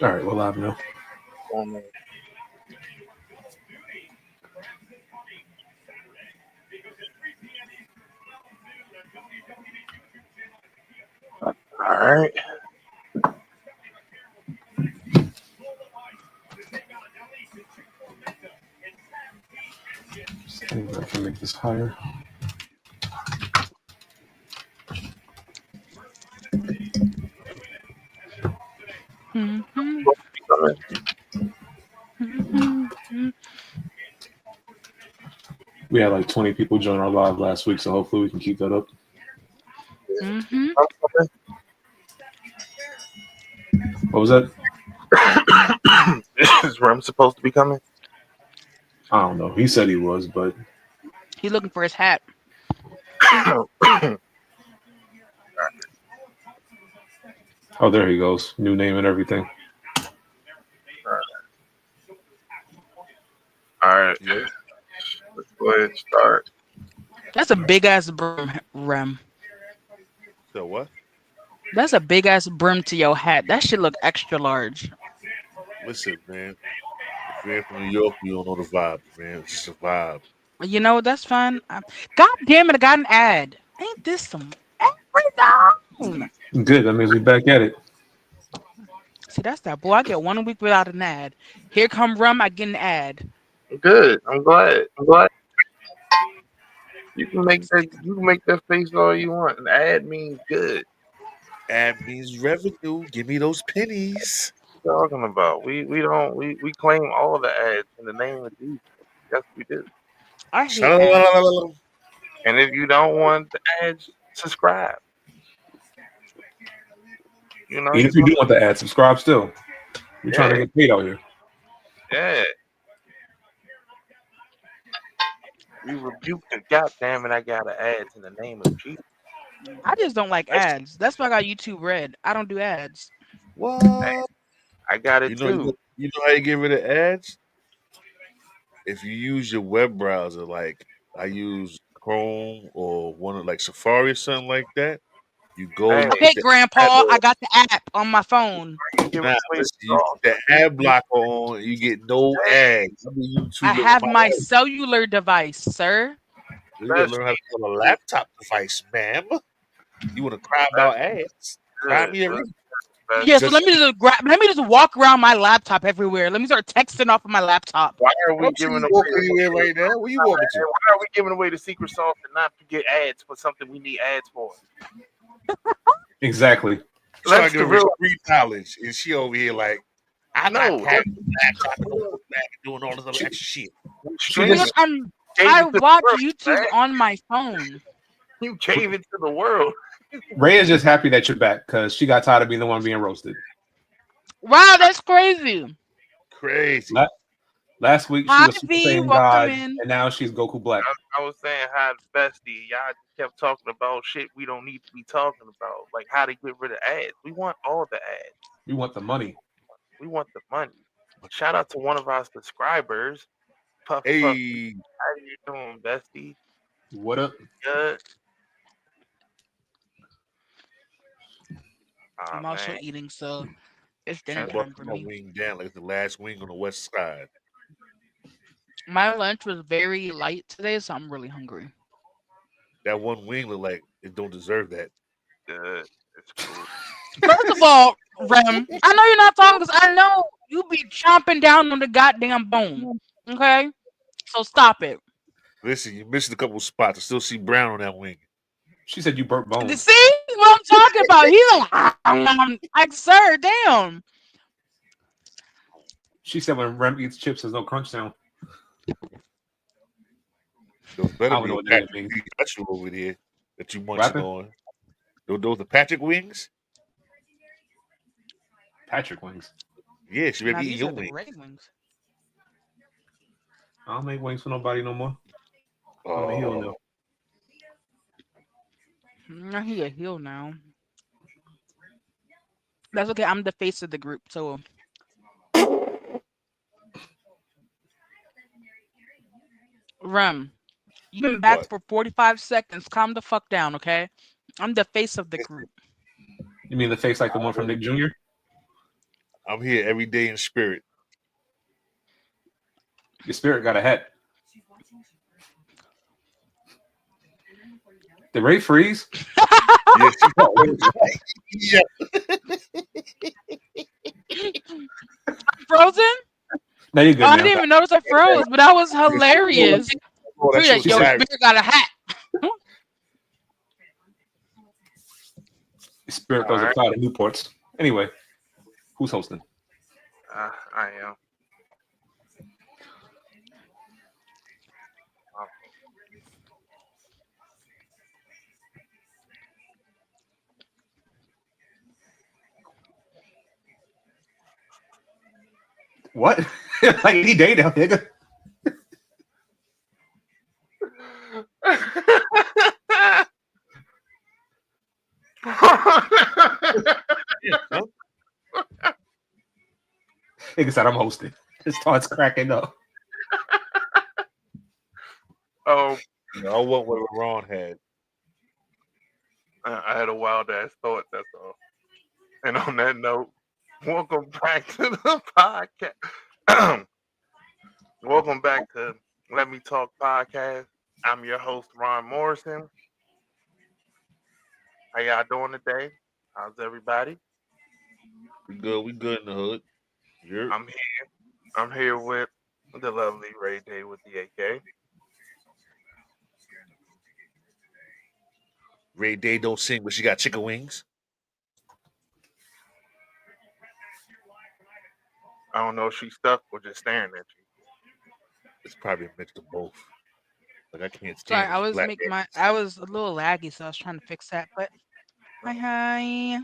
All right, we're live now. Um, all right. I can make this higher. Mhm. Supposed to be coming. Mhm. We had like 20 people join our live last week, so hopefully we can keep that up. Mhm. I'm What was that? coming. Is Rem supposed to be coming? I don't know. He said he was, but He looking for his hat. oh, there he goes. New name and everything. All right. Yo, Let's go ahead and start. That's a big ass brim, Rem. so what? That's a big ass brim to your hat. That should look extra large. Listen, man. If you ain't from New York, you don't know the vibe, man. It's just a vibe. You know that's fine. God damn it! I got an ad. Ain't this some everything? Good. That means we back at it. See, that's that boy. I get 1 week without an ad. Here come Rem. I get an ad. Good. I'm glad. I'm glad. You can make that. You can make that face all you want. An ad means good. Ad means revenue. Give me those pennies. What you talking about? We don't we claim all the ads in the name of Jesus. Yes, we do. I hate ads. Sha-la-la-la-la-la. And if you don't want the ads, subscribe. You know Even you if you go. do want the ad, subscribe still. We're trying to Yeah, get paid out here. yeah. We rebuke the goddamn it. I got the ads in the name of Jesus. I just don't like ads. That's why I got YouTube Red. I don't do ads. What? I got it You know, you know, too. you know how you get rid of ads? If you use your web browser, like I use Chrome or one of like Safari or something like that, you go, Hey, you put Okay, the ad Grandpa. I block. got the app on my phone. you giving Nah, away the listen, you sauce. put the ad blocker on, you get no Hey, ads. I mean, I YouTube it on have my my life. cellular device, sir. You gotta best, learn how to use a laptop device, ma'am. You want to cry best, about ads? Cry good, me a best, reason. best. Yeah, so Just let me just walk around my laptop everywhere. Let me start texting off of my laptop. Why are I we don't see giving you away? walking anywhere right now. Where you walking to? Why are we giving away the secret sauce and not to get ads for something we need ads for? Exactly. Trying to That's give the her real. free knowledge, and she over here like, I'm not No, carrying no laptop and no book bag and doing all this other She, extra shit. we she Because streaming. just Gave I it to the watch world, YouTube man. on my phone. You gave it to the world. Ray is just happy that you're back because she got tired of being the one being roasted. Wow, that's crazy. Crazy. La- Last week she Hi was Super V, Saiyan welcome God, in. and now she's Goku Black. I was saying how the bestie, y'all just kept talking about shit we don't need to be talking about, like how to get rid of ads. We want all the ads. We want the money. We want the money. Shout out to one of our subscribers, Puff Puff. Hey, How you doing, bestie? What up? Good. Oh I'm also man, eating, so it's she dinner that's time busted for my me. wing down like the last wing on the west side. My lunch was very light today, so I'm really hungry. That one wing look like it don't deserve that. good. It's cool. First of all, Rem, I know you're not talking because I know you be chomping down on the goddamn bone. Okay? So stop it. Listen, you missed a couple spots. I still see brown on that wing. She said you burnt bones. See what I'm talking about? He's like, sir, damn. She said when Rem eats chips, there's no crunch sound. Those I better don't be know a what that even Patrick means. wing special over there that you What munching happened? on. Those are Patrick wings? Patrick wings. Yeah, she better Now be eating these your are the wing. gray wings. I don't make wings for nobody no more. I'm a heel Oh, now. Now he a heel now. That's okay. I'm the face of the group, so Rem, you've been back what? for 45 seconds. Calm the fuck down, okay? I'm the face of the group. You mean the face like the one from Nick Jr.? I'm here every day in spirit. Your spirit got a hat. Did Ray freeze? Yes, yeah. Frozen? No, you're Oh, good I now. didn't even notice I froze, but that was hilarious. Oh, that shit was Yo, hilarious. Spirit got a hat. Your spirit All throws a right. cloud of Newports. Anyway, who's hosting? I am. What? Like any day now, nigga. Yeah, huh? Nigga said I'm hosting. It starts cracking up. Oh, I want what Ron had. I had a wild ass thought. That's all. And on that note, welcome back to the podcast. Welcome back to Let Me Talk podcast. I'm your host, Ron Morrison. How y'all doing today? How's everybody? We good in the hood. You're I'm here with the lovely Ray Day with the AK. Ray Day don't sing, but she got chicken wings. I don't know if she's stuck or just staring at you. It's probably a mix of both. Like I can't Sorry, stand I this was black. making I was a little laggy, so I was trying to fix that. But hi.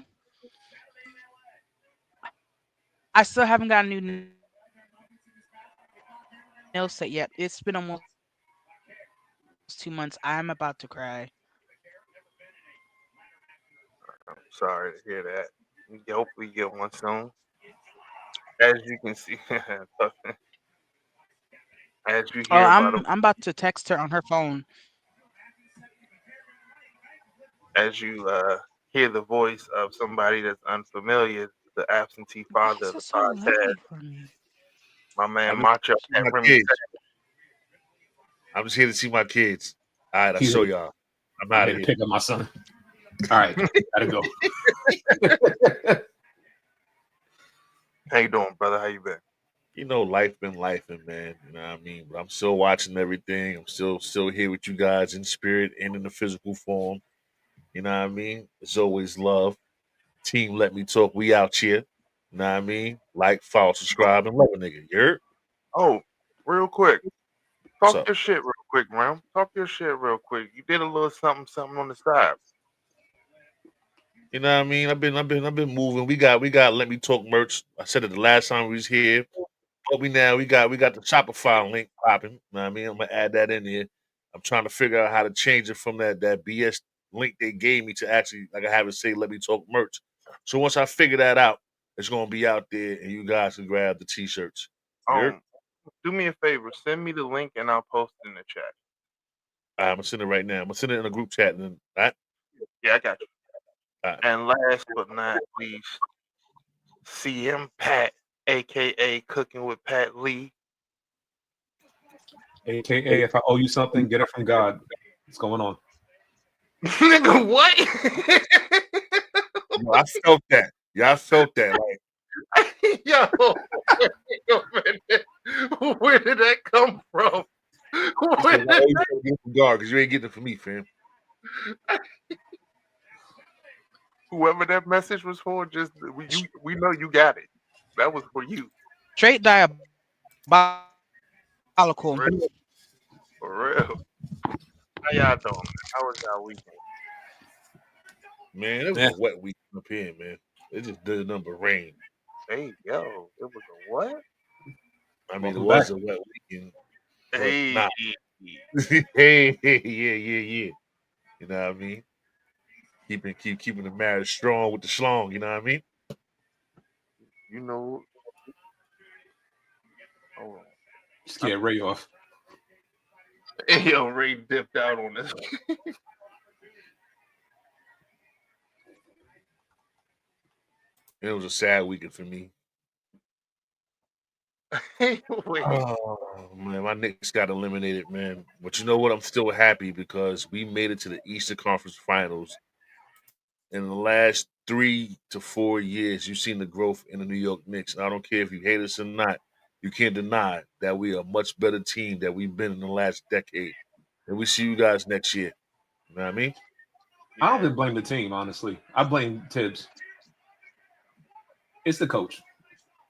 I still haven't got a new nail set yet. It's been almost 2 months. I'm about to cry. I'm sorry to hear that. Hopefully, you get one soon. As you can see, as you Oh, hear by the I'm about to text her on her phone. as you hear the voice of somebody that's unfamiliar, the absentee Why father is of it the so podcast, laggy for me? my man I'm just Macho here to see and my Remy. kids. I'm just here to see my kids. All right, I'll He's show y'all. I'm I'm out here of to here. pick up my son. All right, gotta go. How you doing, brother? How you been? You know, life been lifing, man. You know what I mean? But I'm still watching everything. I'm still here with you guys in spirit and in the physical form. You know what I mean? It's always love. Team Let Me Talk. We out here. You know what I mean? Like, follow, subscribe, and love a nigga. You're Oh, real quick, what's talk up? your shit real quick, Ram. Talk your shit real quick. You did a little something on the side. You know what I mean? I've been moving. We got Let Me Talk merch. I said it the last time we was here. But we got the Shopify link popping. You know what I mean? I'm gonna add that in there. I'm trying to figure out how to change it from that BS link they gave me to actually like I have it say Let Me Talk merch. So once I figure that out, it's gonna be out there and you guys can grab the t-shirts. You're Do me a favor, send me the link and I'll post it in the chat. I'm gonna send it right now. I'm gonna send it in a group chat and then all right? Yeah, I got you. All right. And last but not least, CM Pat, aka Cooking with Pat Lee. AKA, if I owe you something, get it from God. What's going on? Nigga, what? Yo, I felt that. Yeah, I felt that. Like Yo, wait a minute. Where did that come from? Where I did always gotta get it from God because you ain't getting it from me, fam. whoever that message was for, just we know you got it. That was for you. Straight diabolical. For real. For real. How y'all doing, man? How was y'all weekend? Man, it was Yeah. a wet week up here, man. It just did nothing but rain. Hey, yo, it was a what? I mean, it Welcome was back. a wet weekend, but Hey, not. Hey, yeah. You know what I mean? Keeping the marriage strong with the schlong. You know what I mean? you know, hold on. Scared Ray off. Hey, yo, Ray dipped out on this. It was a sad weekend for me. Wait. Oh man, my Knicks got eliminated, man. But you know what? I'm still happy because we made it to the Eastern Conference Finals. In the last 3 to 4 years, you've seen the growth in the New York Knicks. And I don't care if you hate us or not, you can't deny that we are a much better team than we've been in the last decade. And we see you guys next year. You know what I mean? I don't even blame the team, honestly. I blame Tibbs. It's the coach.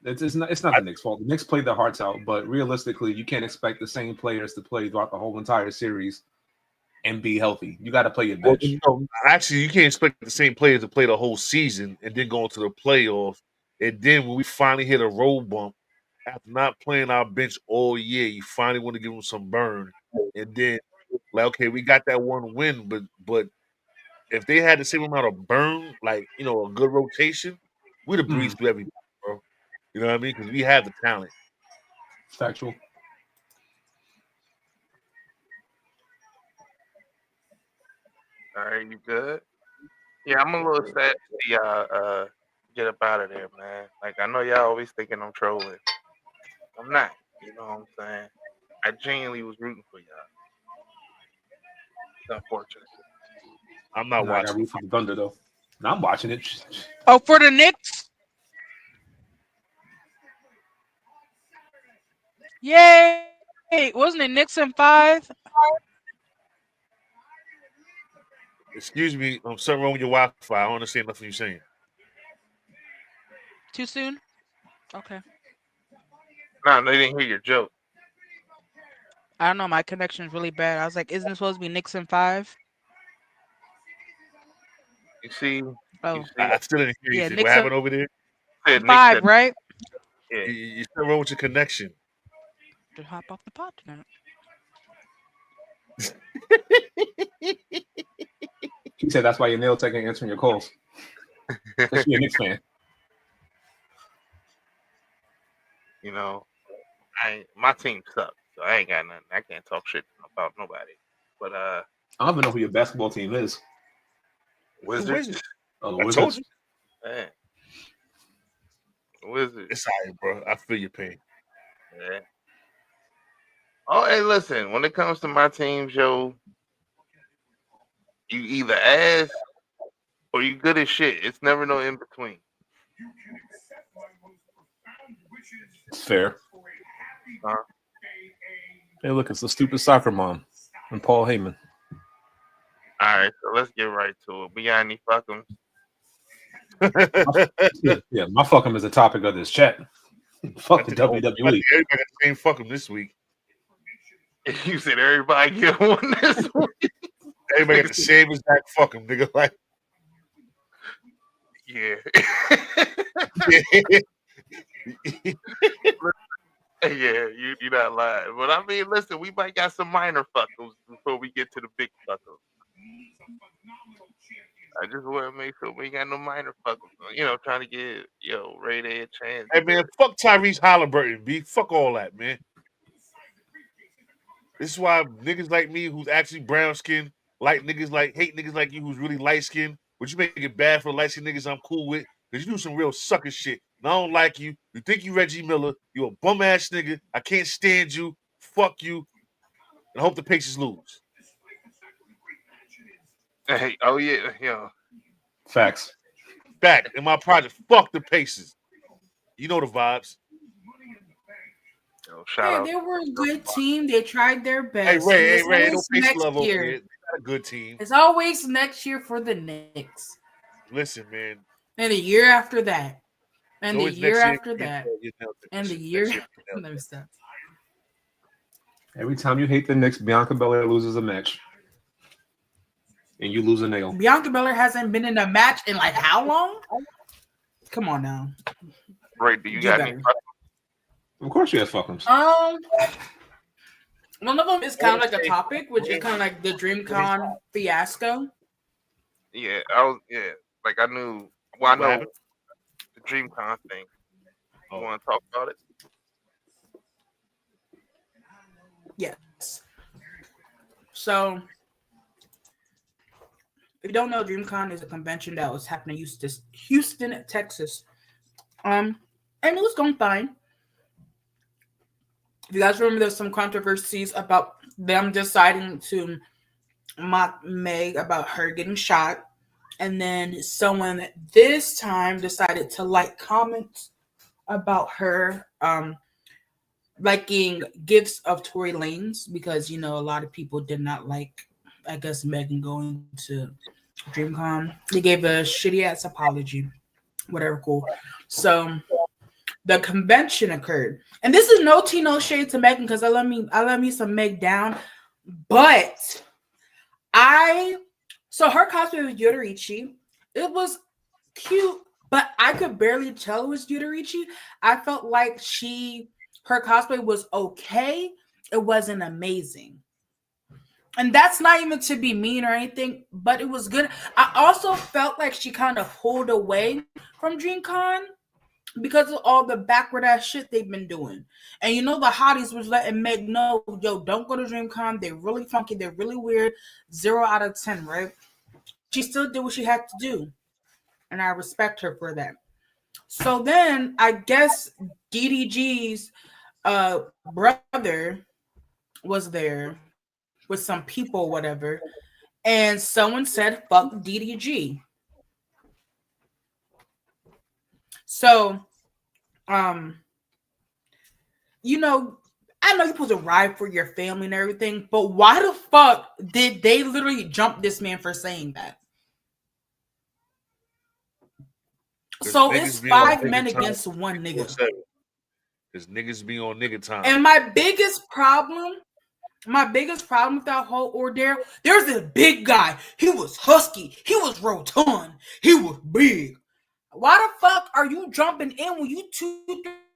It's not the Knicks' fault. The Knicks played their hearts out, but realistically, you can't expect the same players to play throughout the whole entire series and be healthy. You got to play your Well, bench. actually, you can't expect the same players to play the whole season and then go into the playoffs. And then when we finally hit a road bump, after not playing our bench all year, you finally want to give them some burn. And then, like, okay, we got that one win, but if they had the same amount of burn, like, you know, a good rotation, we'd have breezed through everybody, bro. You know what I mean? Because we have the talent. Factual. All right, you good? Yeah, I'm a little sad to see y'all get up out of there, man. Like, I know y'all always thinking I'm trolling. I'm not. You know what I'm saying? I genuinely was rooting for y'all. It's unfortunate. I'm not I got watching. root for the Thunder though. No, I'm watching it. Oh, for the Knicks. Yay! Wasn't it Knicks in 5? Excuse me, something wrong with your Wi-Fi. I don't understand nothing you're saying. Too soon? Okay. No, they didn't hear your joke. I don't know. My connection's really bad. I was like, isn't it supposed to be Knicks in 5? You see? Oh, You see? I still didn't hear yeah, anything. What Knicks in happened over there? Said Nick 5, said, right? yeah. You still wrong with your connection. Just hop off the pod tonight. He said that's why your nail taking answering your calls. Because you're a Knicks fan. You know, my team sucks, so I ain't got nothing. I can't talk shit about nobody. But I don't even know who your basketball team is. Wizards. Oh, the I Wizards. told you. Man. Wizards. It's all right, bro. I feel your pain. Yeah. Oh, hey, listen. When it comes to my teams, yo, you either ass or you good as shit. It's never no in between. It's fair. Huh? Hey, look, it's the stupid soccer mom and Paul Heyman. All right, so let's get right to it. We got any fuck 'em? Yeah, my fuck him is the topic of this chat. Fuck the WWE. Everybody got the same fuck 'em this week. You said everybody get one this week. Everybody got the same exact fuck 'em, nigga. Like, Yeah. Yeah, you're not lying. But I mean, listen, we might got some minor fuckles before we get to the big fuckles. I just want to make sure we ain't got no minor fuckles. You know, trying to get Ray Day a chance. hey man, fuck Tyrese Halliburton, B. Fuck all that, man. This is why niggas like me, who's actually brown skinned, hate niggas like you, who's really light skinned. But you make it bad for the light skinned niggas I'm cool with, because you do some real sucker shit. And I don't like you. You think you Reggie Miller. You a bum ass nigga. I can't stand you. Fuck you. And I hope the Pacers lose. Hey, oh yeah, Facts. Back in my project. Fuck the Pacers. You know the vibes. Shout out. They were a good team. They tried their Hey best. Ray, It's no always Pacer next love over year. here. They got a good team. It's always next year for the Knicks. Listen, man. And the year after that. And the Always year next after that. And the Next year. Let me stop. Every time you hate the Knicks, Bianca Belair loses a match. And you lose a nail. Bianca Belair hasn't been in a match in like how long? Come on now. Ray, do you got any fuck 'em? Of course you have fuckums. One of them is kind of like a topic, which is kind of like the DreamCon fiasco. Yeah, like I knew. Well, I know the DreamCon thing. You want to talk about it? Yes. So, if you don't know, DreamCon is a convention that was happening in Houston, Texas. And it was going fine. If you guys remember, there's some controversies about them deciding to mock Meg about her getting shot. And then someone this time decided to like comments about her liking gifts of Tory Lanez because, you know, a lot of people did not like, I guess, Megan going to DreamCon. They gave a shitty ass apology. Whatever, cool. So the convention occurred. And this is no tea, no shade to Megan because I love me some Meg down. But so her cosplay was Yodorichi. It was cute, but I could barely tell it was Yodorichi. I felt like her cosplay was okay. It wasn't amazing. And that's not even to be mean or anything, but it was good. I also felt like she kind of pulled away from DreamCon because of all the backward ass shit they've been doing. And you know the hotties was letting Meg know, yo, don't go to DreamCon. They're really funky. They're really weird. 0 out of 10, right? She still did what she had to do. And I respect her for that. So then I guess DDG's brother was there with some people, whatever. And someone said, fuck DDG. So, you know, I know you're supposed to ride for your family and everything, but why the fuck did they literally jump this man for saying that? So it's 5 men against one nigga. Because niggas be on nigga time. And my biggest problem with that whole ordeal, there's this big guy. He was husky. He was rotund. He was big. Why the fuck are you jumping in when you 2,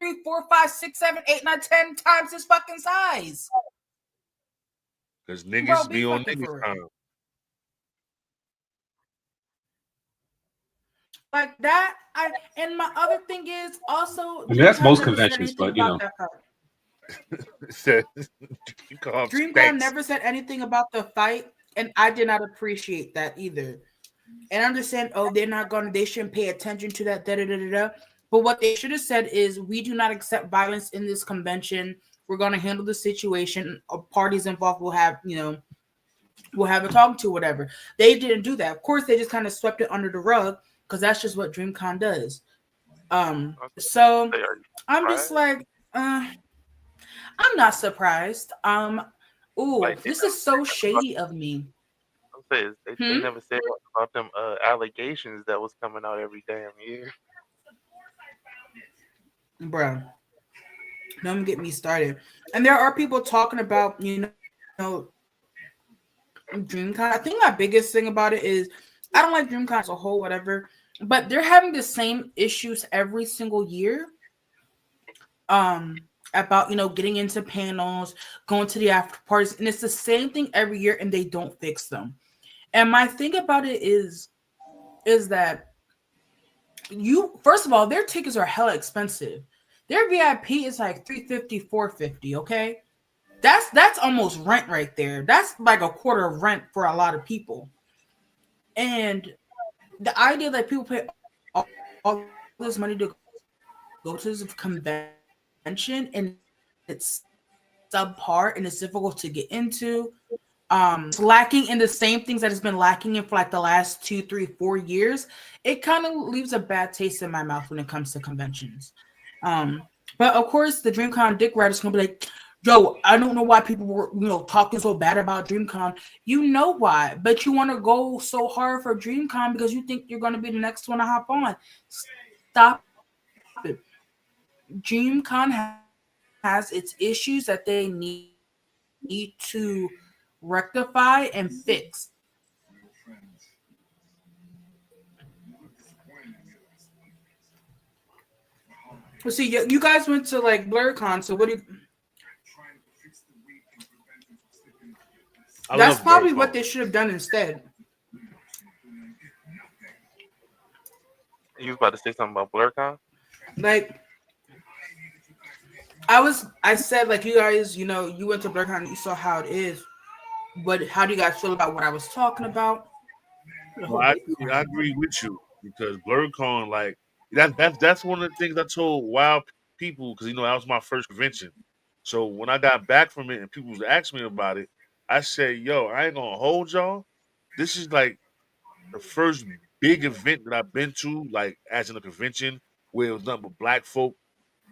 3, 4, 5, 6, 7, 8, 9, 10 times his fucking size? Because niggas be on nigga time. Like that, and my other thing is also. I mean, that's most conventions, but you know. DreamCon never said anything about the fight, and I did not appreciate that either. And I understand, they shouldn't pay attention to that, But what they should have said is, we do not accept violence in this convention. We're going to handle the situation. Parties involved will have, we'll have a talk to, whatever. They didn't do that. Of course, they just kind of swept it under the rug because that's just what DreamCon does. So I'm just like, I'm not surprised. This is so shady of me. They never said about them allegations that was coming out every damn year. Bro, don't get me started. And there are people talking about, DreamCon. I think my biggest thing about it is I don't like DreamCon as a whole, whatever, but they're having the same issues every single year. About getting into panels, going to the after parties, and it's the same thing every year, and they don't fix them. And my thing about it is that first of all, their tickets are hella expensive. Their VIP is like $350, $450. Okay, that's almost rent right there. That's like a quarter of rent for a lot of people. And the idea that people pay all this money to go to this convention and it's subpar and it's difficult to get into. It's lacking in the same things that has been lacking in for like the last 2, 3, 4 years. It kind of leaves a bad taste in my mouth when it comes to conventions. But of course, the DreamCon dick riders gonna be like, yo, I don't know why people were talking so bad about DreamCon. You know why, but you want to go so hard for DreamCon because you think you're gonna be the next one to hop on. Stop it. DreamCon has its issues that they need to rectify and fix. Well, see, you guys went to like BlurCon, so what do you? That's probably what they should have done instead. You was about to say something about BlurCon? Like, I said, like, you guys, you went to BlurCon and you saw how it is. But how do you guys feel about what I was talking about? Well, I agree with you because BlurCon, like, that's one of the things I told wild people because that was my first convention. So when I got back from it and people was asking me about it, I said, "Yo, I ain't gonna hold y'all. This is like the first big event that I've been to, like as in a convention where it was nothing but black folk,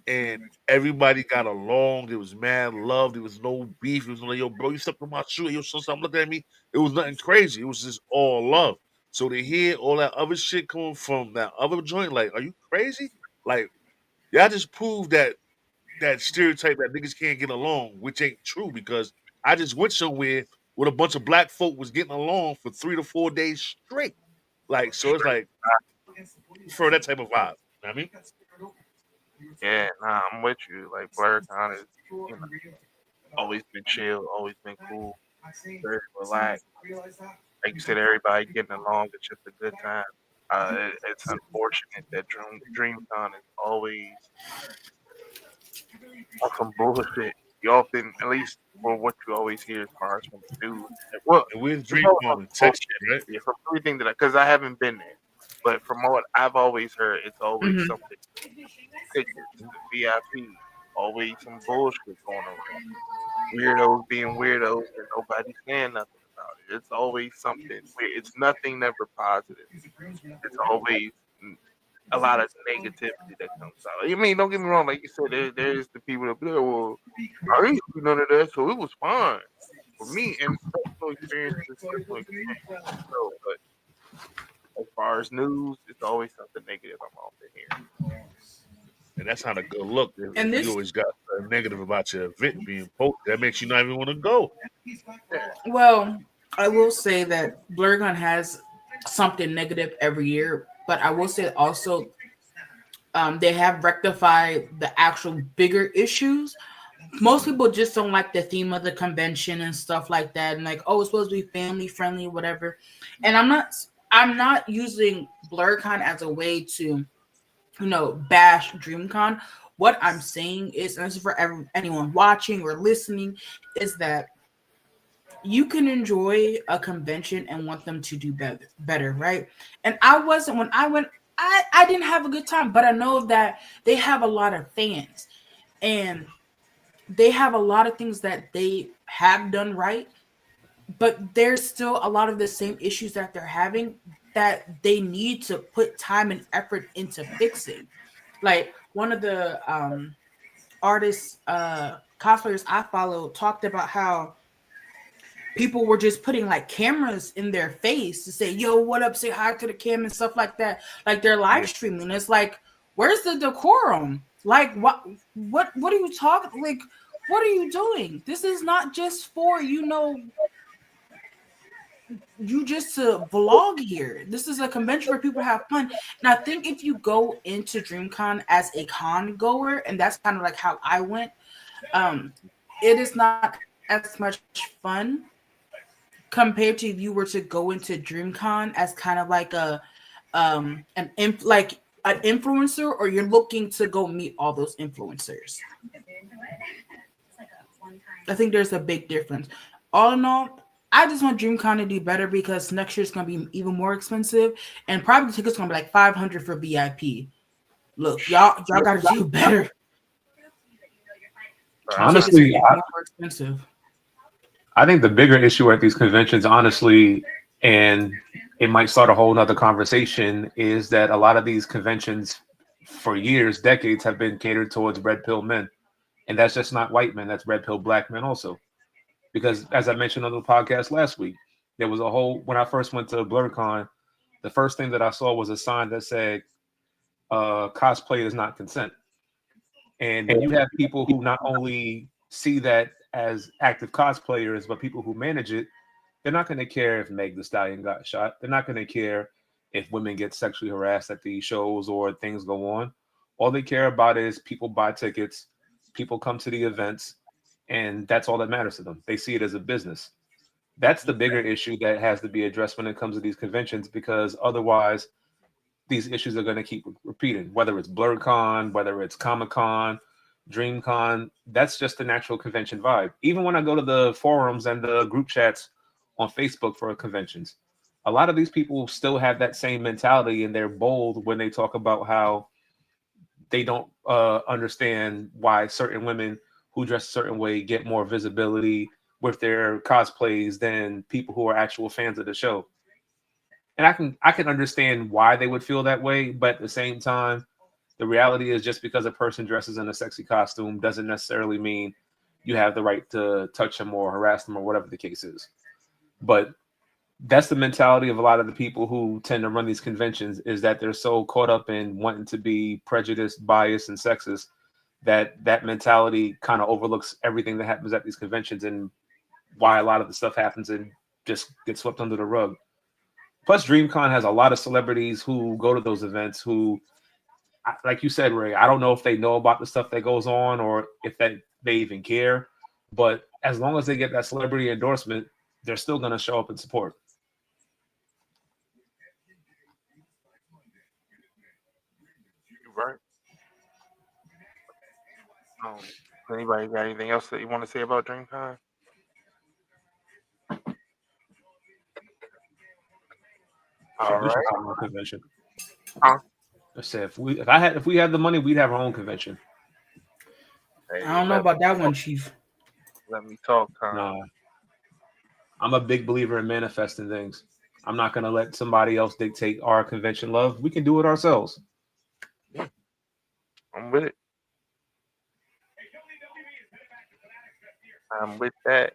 and everybody got along. There was mad love. There was no beef. It was like, yo, bro, you stepped on my shoe. Yo, son, stop looking at me. It was nothing crazy. It was just all love. So to hear all that other shit coming from that other joint, like, are you crazy? Like, y'all just proved that stereotype that niggas can't get along, which ain't true because I just went somewhere with a bunch of black folk was getting along for 3 to 4 days straight. Like, so it's like for that type of vibe. You know what I mean? Yeah, nah, I'm with you. Like BlurCon is, you know, always been chill, always been cool, very relaxed. Like you said, everybody getting along. It's just a good time. It's unfortunate that DreamCon is always on some bullshit. You often, at least for what you always hear as far as from the news. Well, And where's it's Dream all on on bullshit. Texas, right? Yeah, from everything that because I haven't been there, but from what I've always heard, it's always Mhm. something. Tickets, the VIP, always some bullshit going around. Weirdos being weirdos and nobody saying nothing about it. It's always something weird. It's nothing never positive. It's always a lot of negativity that comes out. I mean, don't get me wrong. Like you said, there's the people that be like, well, I didn't do none of that, so it was fine for me. And personal experience is personal experience. So, but as far as news, it's always something negative I'm often hearing. And that's not a good look. And If you this, always got a negative about your event being posted, that makes you not even want to go. Yeah, well, I will say that BlurCon has something negative every year, but I will say also they have rectified the actual bigger issues. Most people just don't like the theme of the convention and stuff like that, and like, oh, it's supposed to be family friendly, whatever. And I'm not using BlurCon as a way to bash DreamCon. What I'm saying is, and this is for anyone watching or listening, is that you can enjoy a convention and want them to do better, right? And I wasn't when I went. I didn't have a good time, but I know that they have a lot of fans and they have a lot of things that they have done right, but there's still a lot of the same issues that they're having that they need to put time and effort into fixing. Like one of the artists, cosplayers I follow talked about how people were just putting like cameras in their face to say, yo, what up, say hi to the cam and stuff like that. Like they're live yeah. streaming. It's like, where's the decorum? Like what are you talking like what are you doing? This is not just for, you just to vlog here. This is a convention where people have fun. And I think if you go into DreamCon as a con goer, and that's kind of like how I went, it is not as much fun compared to if you were to go into DreamCon as kind of like like an influencer, or you're looking to go meet all those influencers. I think there's a big difference. All in all, I just want DreamCon to do better because next year's gonna be even more expensive, and probably tickets gonna be like 500 for VIP. Look, y'all gotta do better. Tickets are Honestly, getting more expensive. I think the bigger issue at these conventions, honestly, and it might start a whole nother conversation, is that a lot of these conventions for years, decades, have been catered towards red pill men. And that's just not white men, that's red pill black men also. Because as I mentioned on the podcast last week, there was a whole, when I first went to BlurCon, the first thing that I saw was a sign that said, cosplay is not consent. And when you have people who not only see that as active cosplayers, but people who manage it, they're not going to care if Meg the Stallion got shot. They're not going to care if women get sexually harassed at these shows or things go on. All they care about is people buy tickets, people come to the events, and that's all that matters to them. They see it as a business. That's the bigger issue that has to be addressed when it comes to these conventions, because otherwise these issues are going to keep repeating, whether it's BlurCon, whether it's Comic-Con, DreamCon. That's just the natural convention vibe. Even when I go to the forums and the group chats on Facebook for conventions, a lot of these people still have that same mentality, and they're bold when they talk about how they don't understand why certain women who dress a certain way get more visibility with their cosplays than people who are actual fans of the show. And I can understand why they would feel that way, but at the same time, the reality is just because a person dresses in a sexy costume doesn't necessarily mean you have the right to touch them or harass them or whatever the case is. But that's the mentality of a lot of the people who tend to run these conventions, is that they're so caught up in wanting to be prejudiced, biased, and sexist that that mentality kind of overlooks everything that happens at these conventions and why a lot of the stuff happens and just gets swept under the rug. Plus, DreamCon has a lot of celebrities who go to those events who, like you said, Ray, I don't know if they know about the stuff that goes on or if they even care. But as long as they get that celebrity endorsement, they're still going to show up and support. You're right. Anybody got anything else that you want to say about DreamCon? All We should right. have our own convention. Huh? I said if we had the money, we'd have our own convention. Hey, I don't know about that one, Chief. Let me talk, Con. Nah, I'm a big believer in manifesting things. I'm not going to let somebody else dictate our convention love. We can do it ourselves. I'm with it. I'm with that.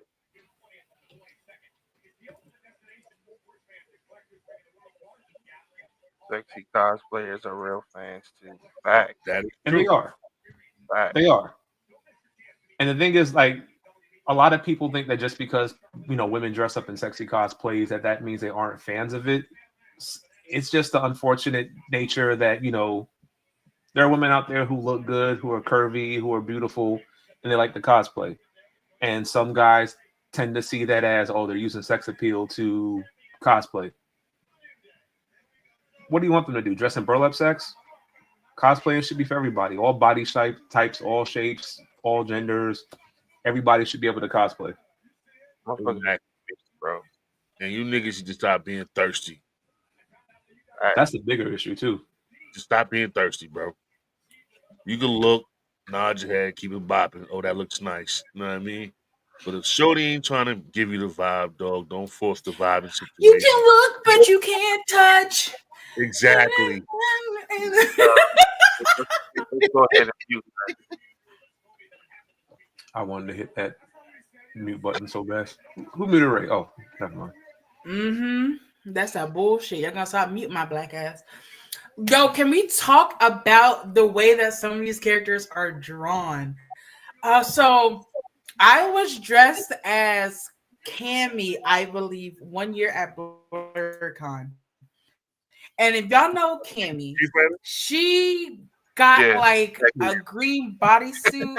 Sexy cosplayers are real fans too. Fact. That is And true. they are. Fact. They are. And the thing is, like, a lot of people think that just because, women dress up in sexy cosplays, that means they aren't fans of it. It's just the unfortunate nature that, there are women out there who look good, who are curvy, who are beautiful, and they like the cosplay. And some guys tend to see that as, oh, they're using sex appeal to cosplay. What do you want them to do? Dress in burlap sacks? Cosplaying should be for everybody. All body types, all shapes, all genders. Everybody should be able to cosplay. Motherfucker, bro. And you niggas should just stop being thirsty. That's the bigger issue too. Just stop being thirsty, bro. You can look, nod your head, keep it bopping. Oh, that looks nice. You know what I mean? But if Shorty ain't trying to give you the vibe, dog, don't force the vibe in situation. You can look, but you can't touch. Exactly. Let's go ahead and mute that. I wanted to hit that mute button so bad. Who muted Ray? Oh, never mind. That's that bullshit. You're gonna stop muting my black ass. Yo, can we talk about the way that some of these characters are drawn? So I was dressed as Cammy, I believe, one year at BlurCon. And if y'all know Cammy, she got like a green bodysuit,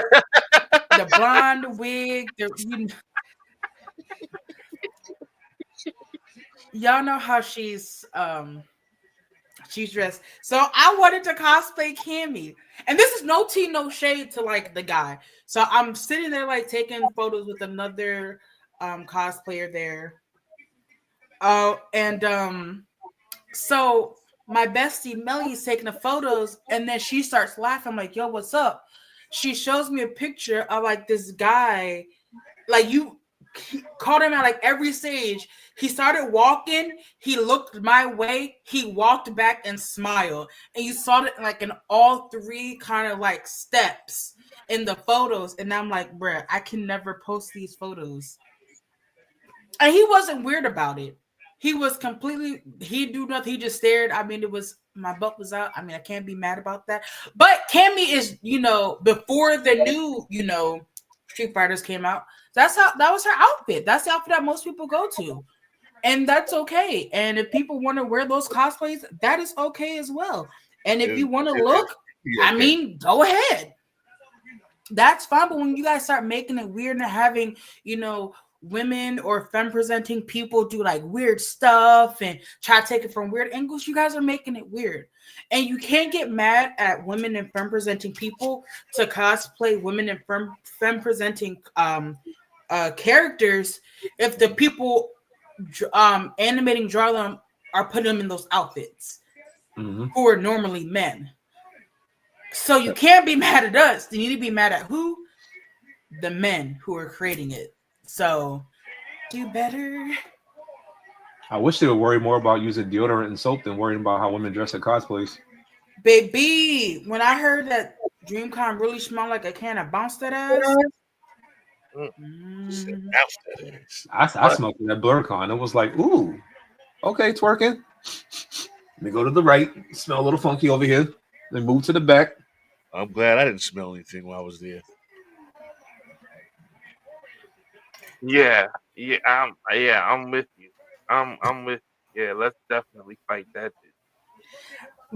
the blonde wig. Y'all know how she's dressed. So I wanted to cosplay Cammy. And this is no tea, no shade to like the guy. So I'm sitting there like taking photos with another cosplayer there. So my bestie Melly's taking the photos, and then she starts laughing. I'm like, yo, what's up? She shows me a picture of like this guy, like you caught him at like every stage. He started walking, he looked my way, he walked back and smiled. And you saw it like in all three kind of like steps in the photos. And I'm like, bruh, I can never post these photos. And he wasn't weird about it. He was completely, he do nothing. He just stared. I mean, my butt was out. I mean, I can't be mad about that. But Cammy is, before the new, Street Fighters came out, that was her outfit. That's the outfit that most people go to. And that's okay. And if people want to wear those cosplays, that is okay as well. And if you want to look, I mean, go ahead. That's fine. But when you guys start making it weird and having, women or femme presenting people do like weird stuff and try to take it from weird angles, you guys are making it weird. And you can't get mad at women and femme presenting people to cosplay women and femme presenting characters if the people animating draw them are putting them in those outfits who are normally men. So you can't be mad at us. You need to be mad at who? the men who are creating it. So do better. I wish they would worry more about using deodorant and soap than worrying about how women dress at cosplays. Baby, when I heard that DreamCon really smelled like a can of bounce that ass. I smelled it at BlurCon. It was like, ooh, okay, twerking. Let me go to the right. Smell a little funky over here. Then move to the back. I'm glad I didn't smell anything while I was there. Yeah, I'm with you. I'm with you. Yeah, let's definitely fight that dude.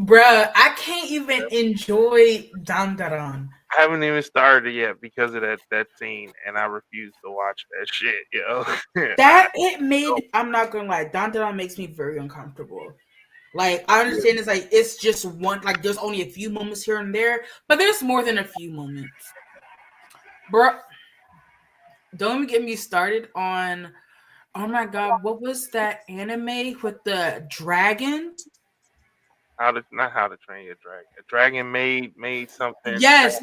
Bruh, I can't even enjoy Dandaran. I haven't even started yet because of that scene, and I refuse to watch that shit, yo. I'm not gonna lie, Dandaran makes me very uncomfortable. Like, I understand it's just one, like, there's only a few moments here and there, but there's more than a few moments. Bruh, don't even get me started on, oh my god, what was that anime with the dragon? Not How to Train Your Dragon. A dragon made something. Yes,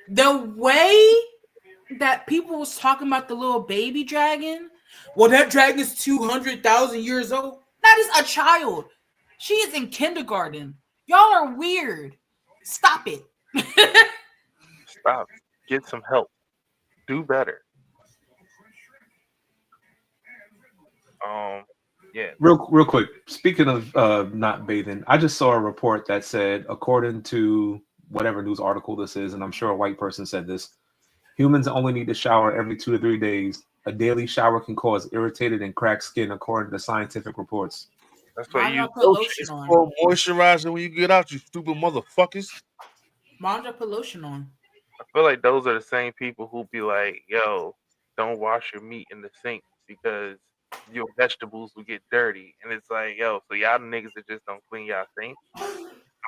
the way that people was talking about the little baby dragon. Well, that dragon is 200,000 years old. That is a child. She is in kindergarten. Y'all are weird. Stop it. Stop. Get some help. Do better. Yeah. Real quick. Speaking of not bathing, I just saw a report that said, according to whatever news article this is, and I'm sure a white person said this, humans only need to shower every 2 to 3 days. A daily shower can cause irritated and cracked skin, according to scientific reports. That's what you put lotion on. For moisturizing when you get out, you stupid motherfuckers. Manja put lotion on. I feel like those are the same people who be like, yo, don't wash your meat in the sink because your vegetables will get dirty. And it's like, yo, so y'all niggas that just don't clean y'all sink.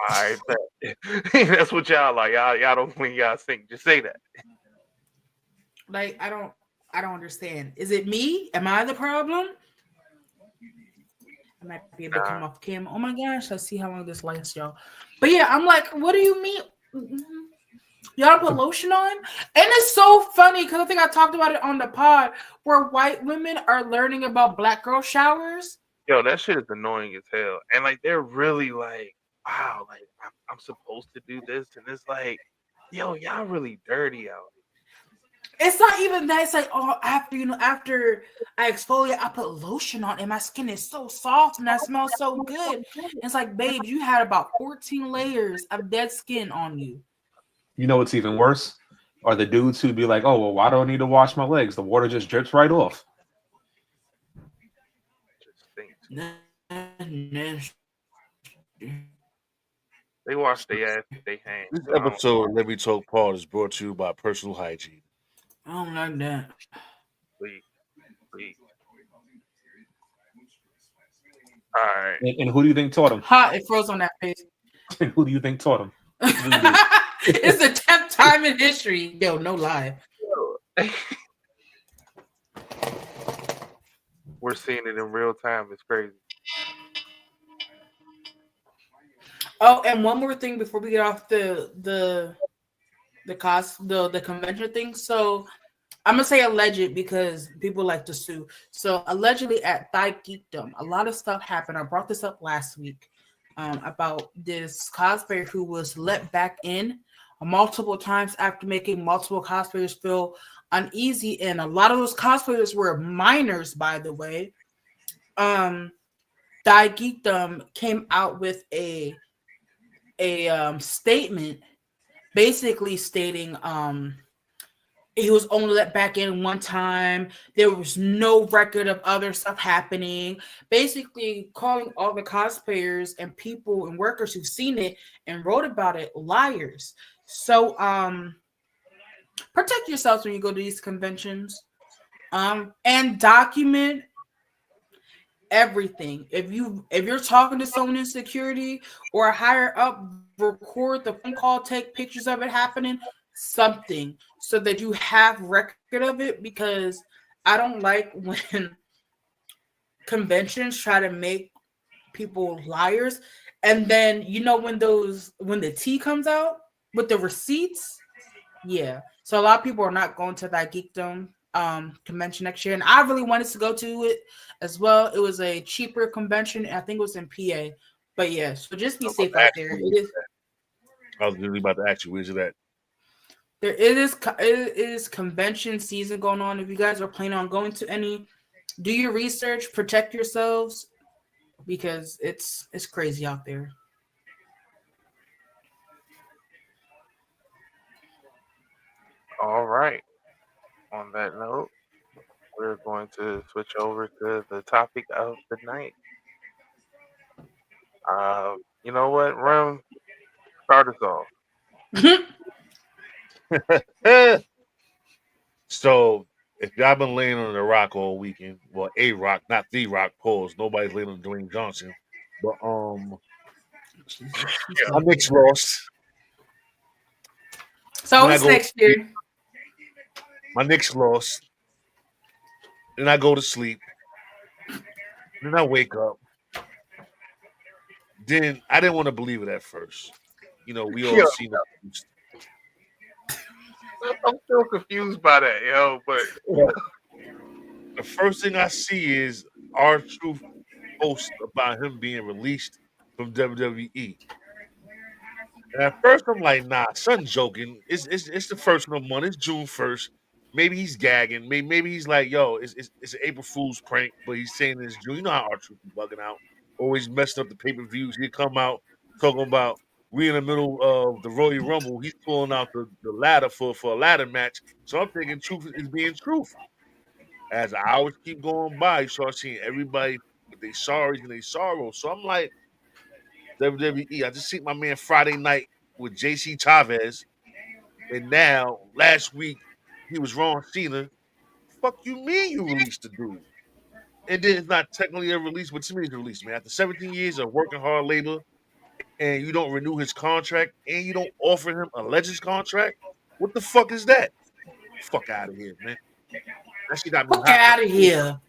Alright, bet. That's what y'all like. Y'all don't clean y'all sink. Just say that. Like, I don't understand. Is it me? Am I the problem? I might be able to come off camera. Oh my gosh, let's see how long this lasts, y'all. But yeah, I'm like, what do you mean? Y'all put lotion on? And it's so funny because I think I talked about it on the pod where white women are learning about black girl showers. Yo, that shit is annoying as hell. And like, they're really like, wow, like, I'm supposed to do this. And it's like, yo, y'all really dirty out here. It's not even that. It's like, oh, after I exfoliate, I put lotion on and my skin is so soft and that smells so good. It's like, babe, you had about 14 layers of dead skin on you. You know what's even worse? Are the dudes who be like, oh, well, why do I need to wash my legs? The water just drips right off. They wash their ass with their hands. This episode of Let Me Talk Pod is brought to you by Personal Hygiene. I don't like that. Please. All right. And who do you think taught him? Hot, it froze on that face. And who do you think taught him? It's the 10th time in history. Yo, no lie. We're seeing it in real time. It's crazy. Oh, and one more thing before we get off the convention thing. So I'm gonna say alleged because people like to sue. So allegedly at Thigh Geekdom, a lot of stuff happened. I brought this up last week about this cosplayer who was let back in multiple times after making multiple cosplayers feel uneasy, and a lot of those cosplayers were minors, by the way. Thigh Geekdom came out with a statement basically stating he was only let back in one time. There was no record of other stuff happening. Basically calling all the cosplayers and people and workers who've seen it and wrote about it liars. So protect yourselves when you go to these conventions. And document everything. If you're talking to someone in security or higher up, record the phone call, take pictures of it happening, something, so that you have record of it, because I don't like when conventions try to make people liars. And then when the tea comes out with the receipts, Yeah. So a lot of people are not going to that Geekdom convention next year. And I really wanted to go to it as well. It was a cheaper convention. I think it was in PA. But yeah, so just be I'm about safe to out ask there. you It where's is that. I was literally about to ask you, where's it at? it is convention season going on. If you guys are planning on going to any, do your research, protect yourselves because it's crazy out there. All right. On that note, we're going to switch over to the topic of the night. You know what, Rem? Start us off. So if y'all been laying on the rock all weekend, well, a rock, not the rock, pause. Nobody's laying on Dwayne Johnson. But Jesus. my Knicks lost. So Then I it's go to next sleep. year. My Knicks lost. Then I go to sleep. Then I wake up. Then I didn't want to believe it at first. You know, we all Yo, seen the I'm still confused by that, yo. But the first thing I see is our truth post about him being released from WWE. And at first I'm like, nah, son joking. It's the first of the month. It's June 1st. Maybe he's gagging. Maybe he's like, yo, it's an April Fool's prank, but he's saying it's June. You know how our truth be bugging out, always messing up the pay-per-views. He come out talking about we in the middle of the Royal Rumble. He's pulling out the ladder for a ladder match. So I'm thinking truth is being truth. As hours keep going by, you start seeing everybody with their sorries and their sorrows. So I'm like, WWE. I just see my man Friday night with JC Chavez, and now last week he was Ron Cena. Fuck you mean you released the dude? And then it's not technically a release, but to me it's a release, man. After 17 years of working hard labor, and you don't renew his contract, and you don't offer him a Legends contract, what the fuck is that? Fuck out of here, man. That shit got me Fuck hot. out of here.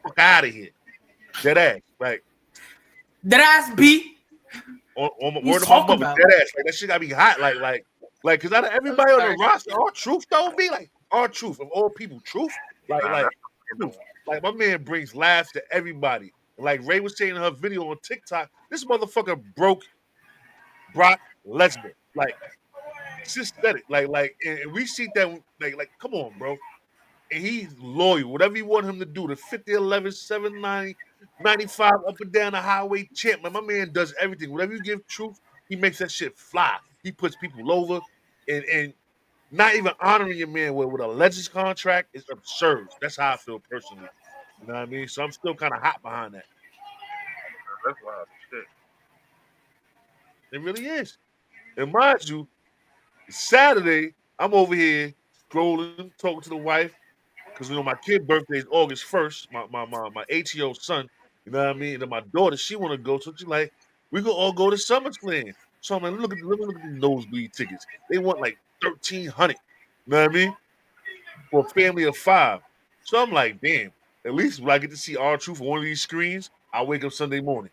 Fuck out of here. Dead ass. Like, That ass beat. on my He's word of my talking mother, about. dead ass. Like that shit got me hot. Like, cause out of everybody on the Sorry. roster, our truth don't be like our truth of all people, truth. Like, nah, like, that's you truth. Like my man brings laughs to everybody. Like Ray was saying in her video on TikTok, this motherfucker broke Brock Lesnar. Like, just said it. And we see that. Like, come on, bro. And he's loyal. Whatever you want him to do, the 50, 11, 790, 95, up and down the highway champ. Man, my man does everything. Whatever you give truth, he makes that shit fly. He puts people over and not even honoring your man with a Legends contract is absurd. That's how I feel personally. You know what I mean? So I'm still kind of hot behind that. that's wild shit. It really is. And mind you, Saturday, I'm over here scrolling, talking to the wife. Because my kid' birthday is August 1st, my ATO son, you know what I mean? And then my daughter, she wanna go. So she's like, we can all go to SummerSlam. So I'm like, let me look at these nosebleed tickets. They want like 1,300. You know what I mean? For a family of five. So I'm like, damn, at least when I get to see R Truth on one of these screens, I wake up Sunday morning.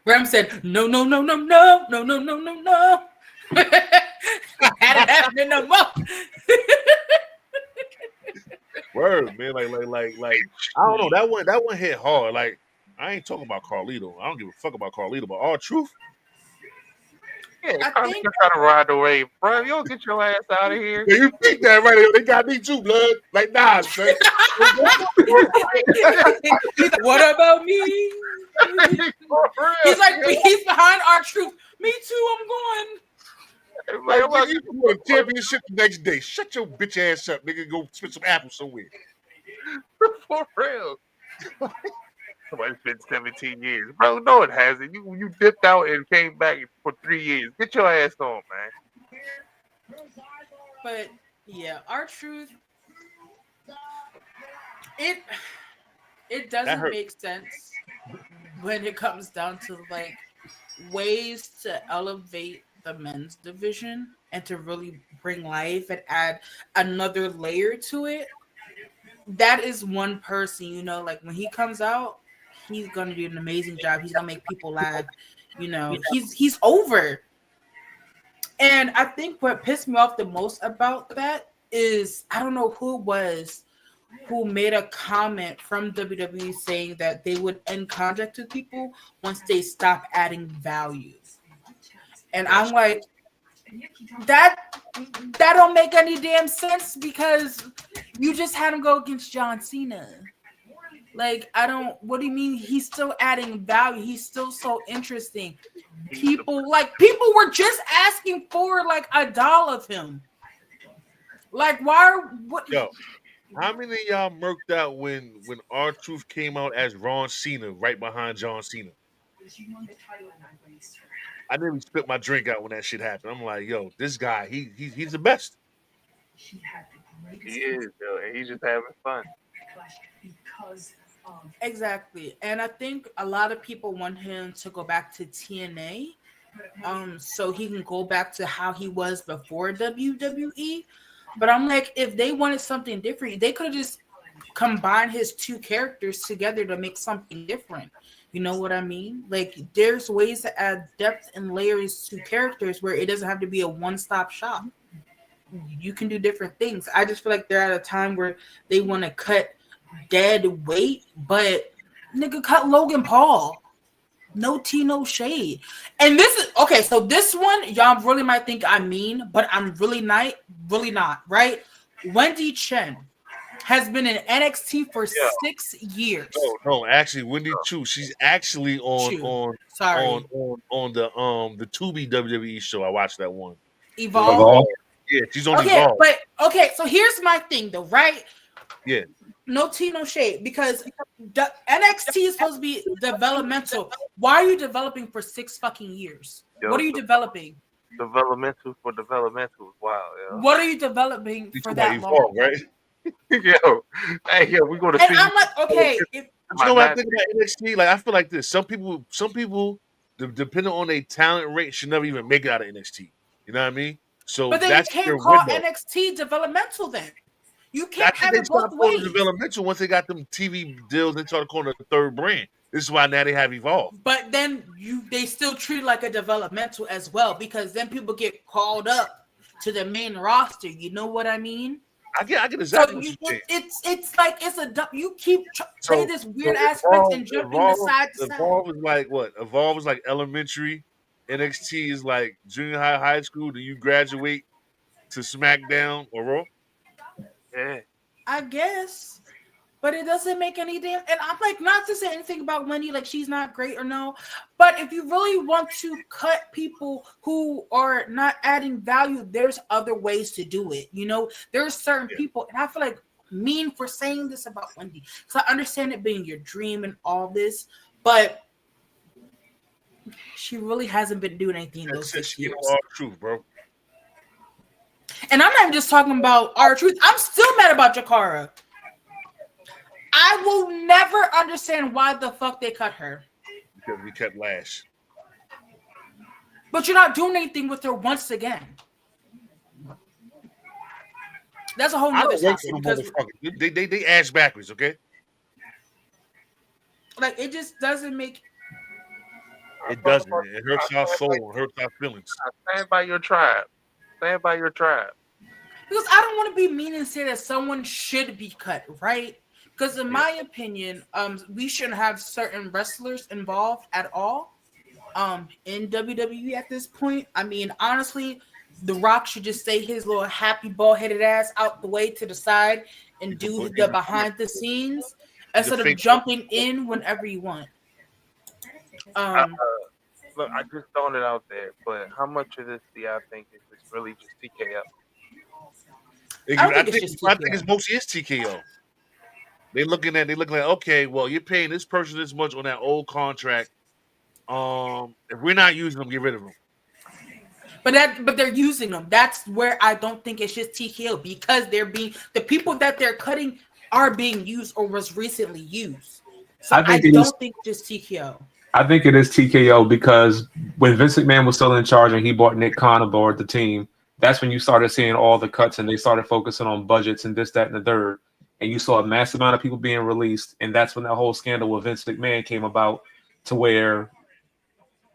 Ram said, no, no, no, no, no, no, no, no, no, no. Had it happening no more. Word, man. Like, I don't know. That one hit hard. Like, I ain't talking about Carlito. I don't give a fuck about Carlito, but R Truth. Yeah, I Carly think can try to ride the wave, bro. You don't get your ass out of here. Yeah, you think that right? They got me too, blood. Like, nah, son. he's like, what about me? For real. He's like, he's behind our truth. Me too, I'm going. Like, I'm like, nigga, you won a championship the next day. Shut your bitch ass up, nigga. Go spit some apples somewhere. for real. Somebody's been 17 years, bro. No, it hasn't. You dipped out and came back for 3 years. Get your ass on, man. But yeah, our truth, it That doesn't hurt. make sense when it comes down to like ways to elevate the men's division and to really bring life and add another layer to it. That is one person, like when he comes out, he's gonna do an amazing job. He's gonna make people laugh. He's over. And I think what pissed me off the most about that is I don't know who it was who made a comment from WWE saying that they would end contract with people once they stop adding value. And I'm like, that don't make any damn sense because you just had him go against John Cena. Like, I don't. What do you mean? He's still adding value. He's still so interesting. People were just asking for like $1 of him. Like, why? What? Yo, how many of y'all murked out when R-Truth came out as Ron Cena right behind John Cena? I nearly spit my drink out when that shit happened. I'm like, yo, this guy, he's the best. He is, yo, and he's just having fun. Exactly. And I think a lot of people want him to go back to TNA. So he can go back to how he was before WWE. But I'm like, if they wanted something different, they could have just combined his two characters together to make something different. You know what I mean? Like, there's ways to add depth and layers to characters where it doesn't have to be a one-stop shop. You can do different things. I just feel like they're at a time where they want to cut dead weight, but nigga, cut Logan Paul. No tea, no shade. And this is okay. So this one, y'all really might think I'm mean, but I'm really not, right? Wendy Chen has been in NXT for 6 years. No, actually, Wendy Chu. She's actually on the Tubi WWE show. I watched that one. Evolve. Yeah, she's on Evolve. But so here's my thing, though, right? Yeah. No tea, no shade, because the NXT is supposed to be developmental. Why are you developing for 6 fucking years? What are you developing? Developmental for developmental is wild, yo. What are you developing for that Evolve, long? right? Yo, we're gonna see. And I'm like, okay. You know what I think about NXT? Like, I feel like this. Some people, depending on their talent rate, should never even make it out of NXT. You know what I mean? So but then that's you their can't call window. NXT developmental then. You can't That's have they it both stopped calling ways. it developmental once they got them TV deals. They started calling it the third brand. This is why now they have Evolve. But then they still treat it like a developmental as well, because then people get called up to the main roster. You know what I mean? I get exactly what you're saying. It's like you keep saying this weird aspect and jumping side to side. Evolve is like what? Evolve is like elementary. NXT is like junior high school. Do you graduate to SmackDown or Raw? Yeah. I guess. But it doesn't make any damn. And I'm like, not to say anything about Wendy, like she's not great or no. But if you really want to cut people who are not adding value, there's other ways to do it. You know, there's certain people, and I feel like mean for saying this about Wendy. So I understand it being your dream and all this, but she really hasn't been doing anything in those 6 years. R-Truth, bro. And I'm not even just talking about R-Truth. I'm still mad about Jakara. I will never understand why the fuck they cut her. Because we kept Lash. But you're not doing anything with her once again. That's a whole nother topic. They ass backwards, okay? Like, it just doesn't make... It doesn't. It hurts our soul. It hurts our feelings. Stand by your tribe. Stand by your tribe. Because I don't want to be mean and say that someone should be cut, right? Because in my opinion, we shouldn't have certain wrestlers involved at all in WWE at this point. I mean, honestly, The Rock should just stay his little happy ball-headed ass out the way to the side and do the behind the scenes instead of jumping in whenever you want. Look, I just throwing it out there, but how much of this do y'all think is really just TKO? I think it's mostly TKO. They looking at okay, well, you're paying this person this much on that old contract. If we're not using them, get rid of them. But they're using them. That's where I don't think it's just TKO, because the people that they're cutting are being used or was recently used. So I don't think just TKO. I think it is TKO because when Vince McMahon was still in charge and he brought Nick Khan aboard the team, that's when you started seeing all the cuts and they started focusing on budgets and this, that, and the third. And you saw a massive amount of people being released. And that's when that whole scandal with Vince McMahon came about, to where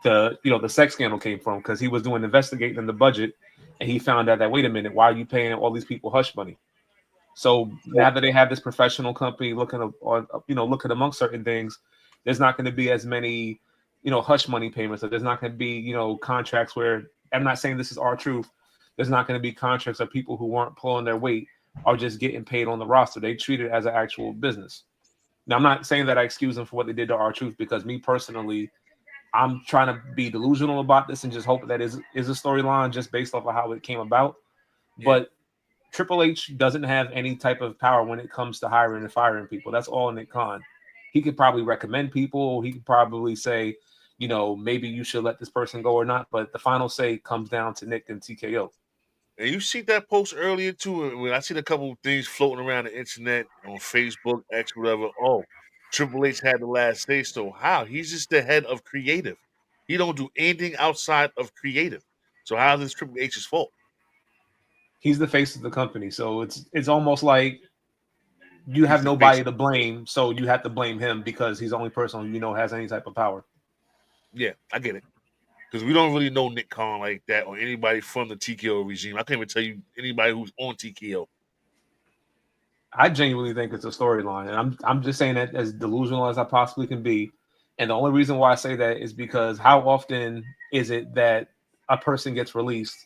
the sex scandal came from, because he was doing investigating in the budget, and he found out that, wait a minute, why are you paying all these people hush money? So now that they have this professional company looking looking amongst certain things, there's not going to be as many hush money payments, or there's not going to be contracts where, I'm not saying this is our truth, there's not going to be contracts of people who weren't pulling their weight are just getting paid on the roster. They treat it as an actual business. Now, I'm not saying that I excuse them for what they did to our truth, because me personally, I'm trying to be delusional about this and just hope that is a storyline just based off of how it came about. Yeah. But Triple H doesn't have any type of power when it comes to hiring and firing people. That's all Nick Khan. He could probably recommend people. He could probably say, maybe you should let this person go or not. But the final say comes down to Nick and TKO. And you see that post earlier too. When I seen a couple of things floating around the internet on Facebook, X, whatever. Oh, Triple H had the last say. So how? He's just the head of creative. He don't do anything outside of creative. So how is this Triple H's fault? He's the face of the company, so it's almost like you have the nobody face. to blame, so you have to blame him because he's the only person who has any type of power. Yeah, I get it. Because we don't really know Nick Khan like that, or anybody from the TKO regime. I can't even tell you anybody who's on TKO. I genuinely think it's a storyline, and I'm just saying that as delusional as I possibly can be. And the only reason why I say that is because how often is it that a person gets released,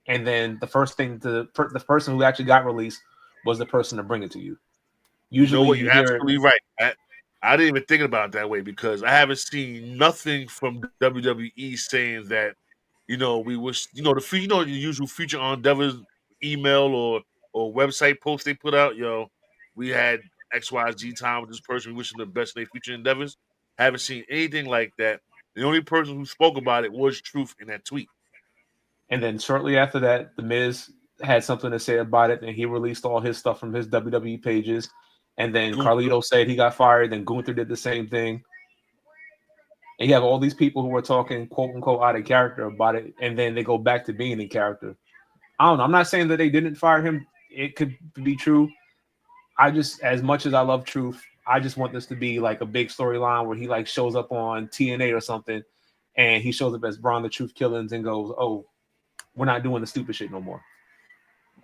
and then the first thing the person who actually got released was the person to bring it to you? Usually, What? you You're hear absolutely right. I didn't even think about it that way, because I haven't seen nothing from WWE saying that, we wish, the usual future endeavors email or website post they put out, we had XYZ time with this person, we wish them the best in their future endeavors. Haven't seen anything like that. The only person who spoke about it was Truth in that tweet. And then shortly after that, The Miz had something to say about it, and he released all his stuff from his WWE pages. And then Carlito said he got fired. Then Gunther did the same thing. And you have all these people who are talking quote unquote out of character about it, and then they go back to being in character. I don't know. I'm not saying that they didn't fire him. It could be true. I just, as much as I love Truth, I just want this to be like a big storyline where he like shows up on TNA or something, and he shows up as Braun the Truth Killings and goes, "Oh, we're not doing the stupid shit no more."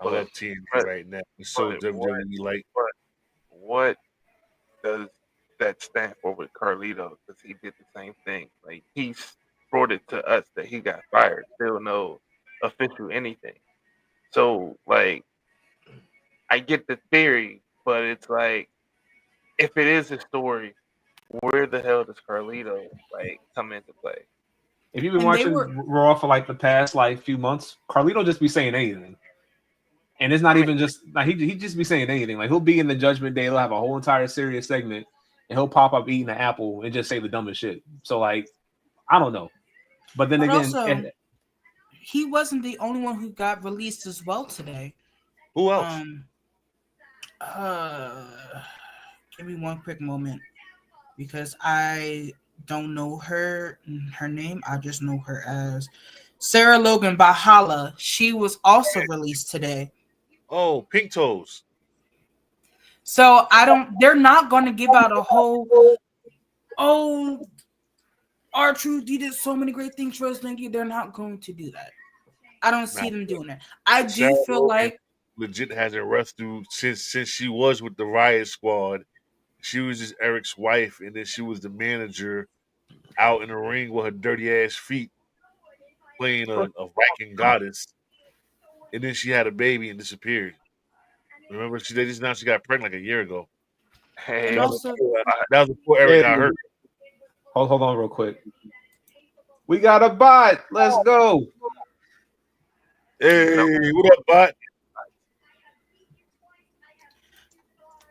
I love TNA right now. It's so WWE like. What does that stand for with Carlito? Because he did the same thing. Like, he brought it to us that he got fired. Still no official anything. So, like, I get the theory, but it's like, if it is a story, where the hell does Carlito like come into play? If you've been watching Raw for like the past like few months, Carlito just be saying anything. And it's not even just like he just be saying anything. Like, he'll be in the Judgment Day, he'll have a whole entire serious segment, and he'll pop up eating an apple and just say the dumbest shit. So like, I don't know. But then again, also, he wasn't the only one who got released as well today. Who else? Give me one quick moment, because I don't know her name. I just know her as Sarah Logan Valhalla. She was also released today. Oh, Pink Toes. So they're not going to give out a whole, R-Truth, you did so many great things for us. Thank you. They're not going to do that. I don't see them doing that. I do feel like legit hasn't wrestled since she was with the Riot Squad. She was just Eric's wife, and then she was the manager out in the ring with her dirty ass feet, playing a Viking goddess. And then she had a baby and disappeared. Remember, she got pregnant like a year ago. Hey, and also, that was before Eric got hurt. Hold on real quick. We got a bot. Let's go. Hey, what up, bot?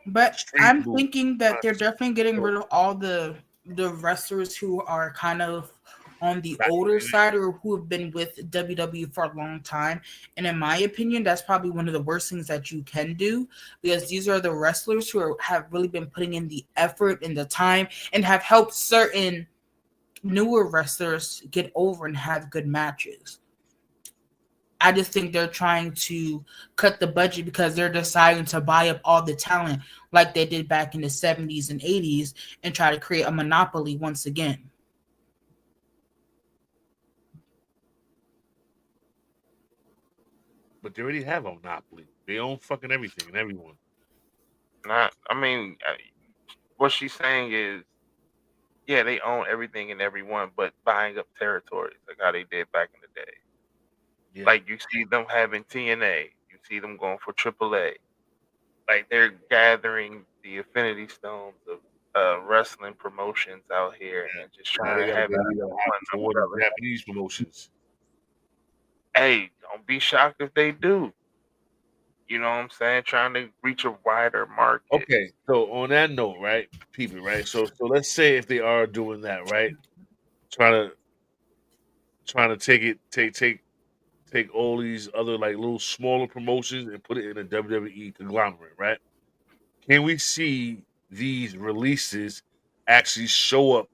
But I'm thinking that they're definitely getting rid of all the wrestlers who are kind of on the older side or who have been with WWE for a long time. And in my opinion, that's probably one of the worst things that you can do, because these are the wrestlers who have really been putting in the effort and the time and have helped certain newer wrestlers get over and have good matches. I just think they're trying to cut the budget because they're deciding to buy up all the talent like they did back in the 70s and 80s and try to create a monopoly once again. but they already have a monopoly. They own fucking everything and everyone. Not, I mean, what she's saying is, yeah, they own everything and everyone, but buying up territories like how they did back in the day. Yeah. Like you see them having TNA, you see them going for AAA. Like they're gathering the affinity stones of wrestling promotions out here Yeah. and just Now trying they to gotta have it go under one toward umbrella. the Japanese promotions. Hey, don't be shocked if they do. You know what I'm saying? Trying to reach a wider market. Okay, so on that note, right, people, right? So let's say if they are doing that, right? Trying to take all these other like little smaller promotions and put it in a WWE conglomerate, right? Can we see these releases actually show up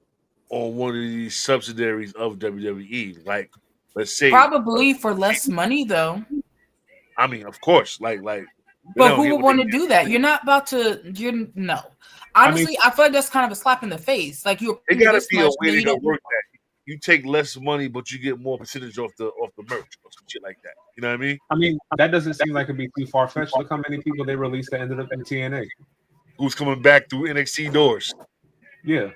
on one of these subsidiaries of WWE? Like, let's say, Probably for less money though. I mean, of course, like they But don't who get would what they want to get. do that? You're not about to. You're no. I mean, Honestly, I feel like that's kind of a slap in the face. Like you're It paying gotta this be a much, way then to you don't. work that. You take less money, but you get more percentage off the merch or some shit like that. You know what I mean? I mean, that doesn't seem like it'd be too far fetched. Look how many people they released that ended up in TNA. Who's coming back through NXT doors? Yeah,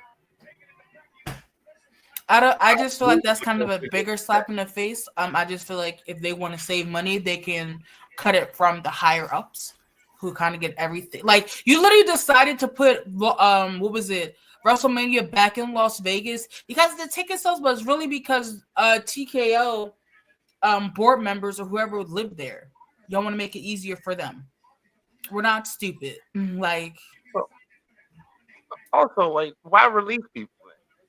I just feel like that's kind of a bigger slap in the face. I just feel like if they want to save money, they can cut it from the higher ups who kind of get everything. Like you literally decided to put what was it? WrestleMania back in Las Vegas because the ticket sales was really because TKO board members or whoever lived there. Y'all want to make it easier for them. We're not stupid. Like Also, like, why release people?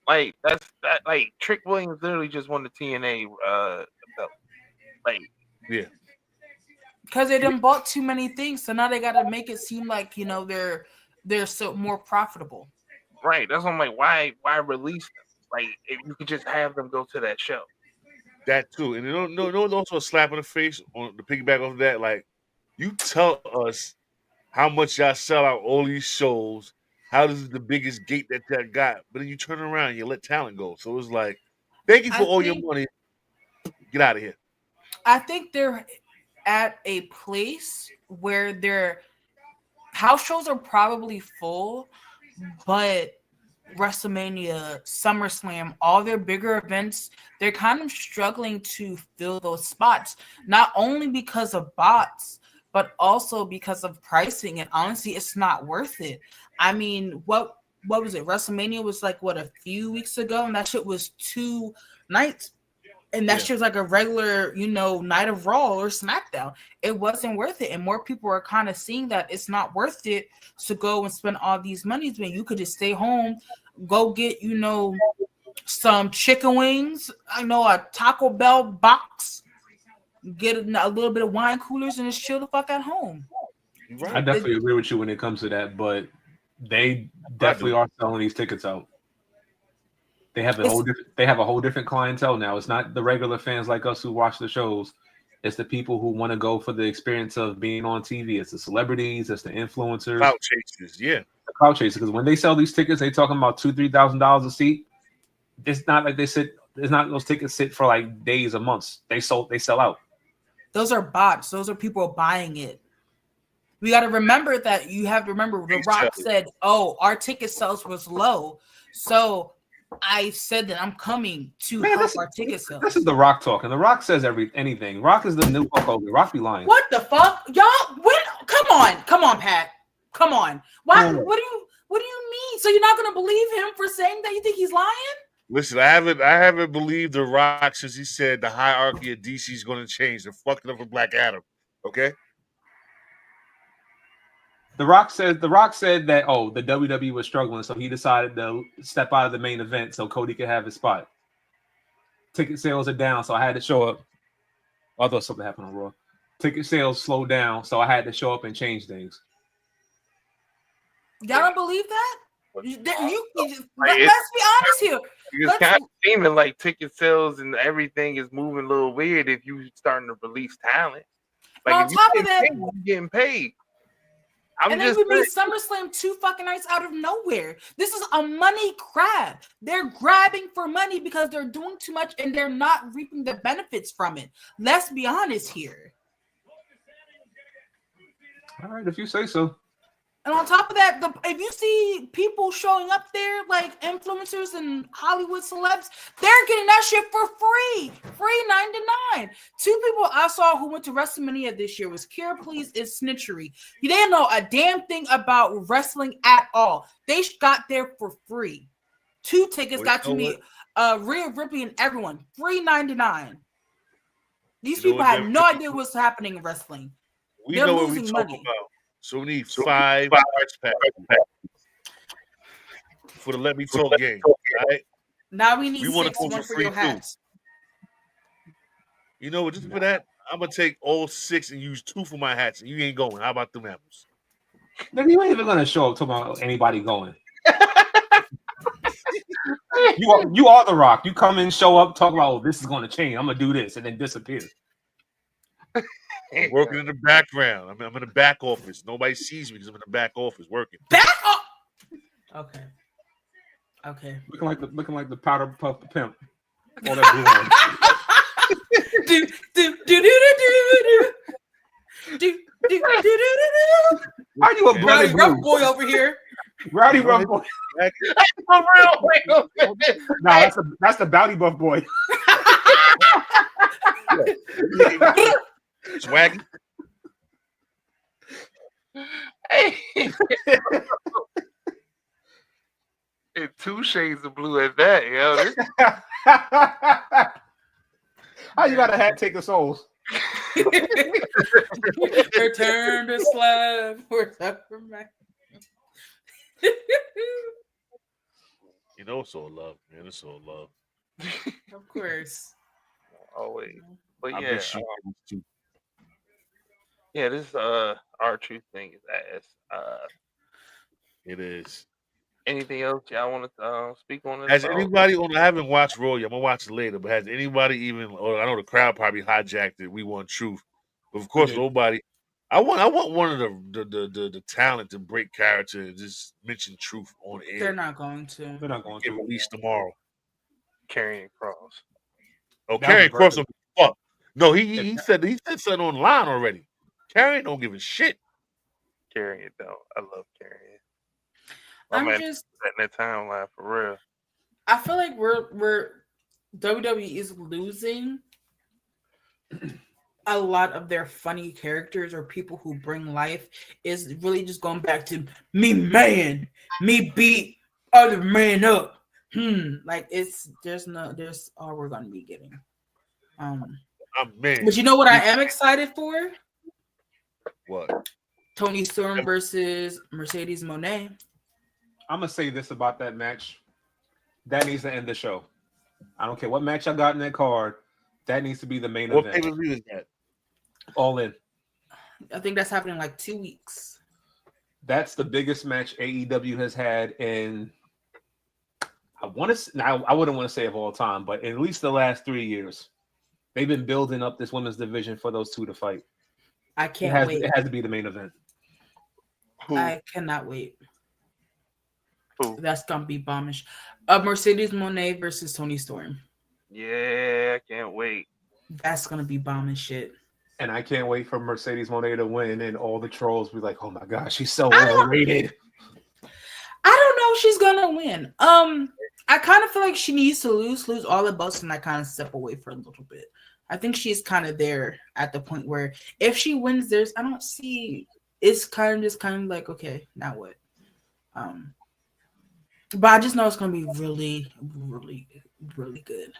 Like that's that. Like Trick Williams literally just won the TNA belt. Like, Yeah. because they done bought too many things, so now they got to make it seem like they're so more profitable. right? That's what I'm like. Why release them? Like, if you could just have them go to that show. That too. And no, also a slap in the face on the piggyback off that. Like, you tell us how much y'all sell out all these shows. How this is the biggest gate that y'all got, but then you turn around and you let talent go. So it's like, thank you for all your money. Get out of here. I think they're at a place where their house shows are probably full, but WrestleMania, SummerSlam, all their bigger events, they're kind of struggling to fill those spots, not only because of bots, but also because of pricing. And honestly, it's not worth it. I mean, what was it? WrestleMania was like what a few weeks ago, and that shit was 2 nights. And that shit was like a regular, night of Raw or SmackDown. It wasn't worth it. And more people are kind of seeing that it's not worth it to go and spend all these monies when you could just stay home, go get, some chicken wings, a Taco Bell box, get a little bit of wine coolers and just chill the fuck at home. Right. I definitely agree with you when it comes to that, but they definitely are selling these tickets out. They have a whole different clientele now. It's not the regular fans like us who watch the shows. It's the people who want to go for the experience of being on TV. It's the celebrities, it's the influencers, clout chasers, yeah, the clout chasers. Because when they sell these tickets, they talking about $2,000-$3,000 a seat. It's not like they sit. It's not those tickets sit for like days or months. They sell out. Those are bots. Those are people buying it. We got to remember that you have to remember The Rock said, "Oh, our ticket sales was low, so." I said that I'm coming to help our ticket sales. This is The Rock talking. The Rock says anything. Rock is the new Hulk Hogan. Rock be lying. What the fuck, y'all? Come on, Pat. Come on. Why? What do you mean? So you're not gonna believe him for saying that? You think he's lying? Listen, I haven't believed The Rock since he said the hierarchy of DC is going to change. They're fucking up for Black Adam. Okay. The Rock said that the WWE was struggling, so he decided to step out of the main event so Cody could have his spot. Ticket sales are down, so I had to show up. I thought something happened on Raw. Ticket sales slowed down, so I had to show up and change things. Y'all don't believe that? Let's be honest here. It's kind of seeming like ticket sales and everything is moving a little weird if you starting to release talent. Like on top of that, you're getting paid. And then we made SummerSlam 2 fucking nights out of nowhere. This is a money grab. They're grabbing for money because they're doing too much and they're not reaping the benefits from it. Let's be honest here. All right, if you say so. And on top of that, if you see people showing up there, like influencers and Hollywood celebs, they're getting that shit for free. Free $9.99. Two people I saw who went to WrestleMania this year was Kira Please and Snitchery. They didn't know a damn thing about wrestling at all. They got there for free. 2 tickets got to meet Rhea Ripley and everyone. Free $9.99. These people had no idea what's happening in wrestling. They're know losing what we money. About. So we need 5 parts pack for the Let Me Talk game. All right? Now we need 6 one for your hats. You know what? Just for that, I'm gonna take all 6 and use 2 for my hats, and you ain't going. How about them apples? Then you ain't even gonna show up talking about anybody going. you are the Rock. You come in, show up, talk about, oh, this is gonna change. I'm gonna do this, and then disappear. I'm working in the background. I'm in the back office. Nobody sees me because I'm in the back office working. Back up. Okay. Looking like the powder puff pimp. All that Why are you a Rowdy Rough Boy over here? Rowdy Rough Boy. Nah, that's the Bounty Buff Boy. Swaggy. Hey. And 2 shades of blue at that, yo. How you got a hat take a soul? Return to slave. You know it's all love, man. It's all love. Of course. Always. But I yeah. Yeah, this R-Truth thing is ass. It is. Anything else y'all want to speak on this? Has anybody on? I haven't watched Raw yet. I'm gonna watch it later. But has anybody even? Or I know the crowd probably hijacked it. We want truth, but of course nobody. I want one of the talent to break character and just mention truth on air. They're not going to. They're not going to. Release tomorrow. Karrion Kross. Oh, Karrion Kross don't give a fuck. No, he said something online already. Karrion don't give a shit. Karrion don't. I love Karrion. I'm just setting that timeline for real. I feel like we're WWE is losing a lot of their funny characters or people who bring life. Is really just going back to me beat other man up. Like there's all we're gonna be getting. But you know what I am excited for? What? Toni Storm versus Mercedes Moné. I'm gonna say this about that match. That needs to end the show. I don't care what match I got in that card. That needs to be the main event. What pay-per-view is that? All in. I think that's happening in like 2 weeks. That's the biggest match AEW has had in. I wouldn't want to say of all time, but at least the last 3 years. They've been building up this women's division for those two to fight. I can't wait. It has to be the main event. I cannot wait. Who? That's gonna be bombish. Mercedes Moné versus Toni Storm. Yeah, I can't wait. That's gonna be bomb as shit. And I can't wait for Mercedes Moné to win, and all the trolls be like, "Oh my gosh, she's so overrated." I don't know if she's gonna win. I kind of feel like she needs to lose all the belts, and I kind of step away for a little bit. I think she's kind of there at the point where if she wins, I don't see. It's kind of like, okay, now what? But I just know it's gonna be really, really, really good.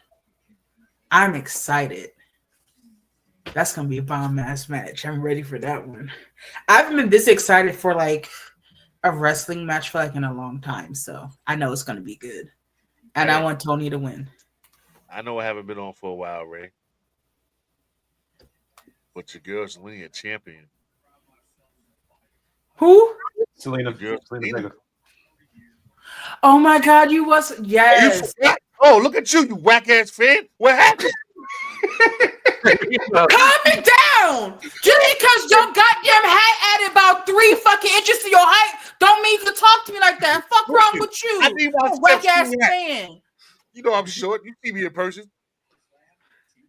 I'm excited. That's gonna be a bomb ass match. I'm ready for that one. I haven't been this excited for like a wrestling match for like in a long time, so I know it's gonna be good. And I want Tony to win. I know I haven't been on for a while, Ray. But your girl's winning a champion. Who? Selena Vega. Oh my God, you was yes. Oh, look at you whack ass fan. What happened? Calm it down. Just because your goddamn hat added about 3 fucking inches to your height, don't mean you can talk to me like that. Fuck wrong with you? I need my whack ass fan. You know I'm short. You see me in person.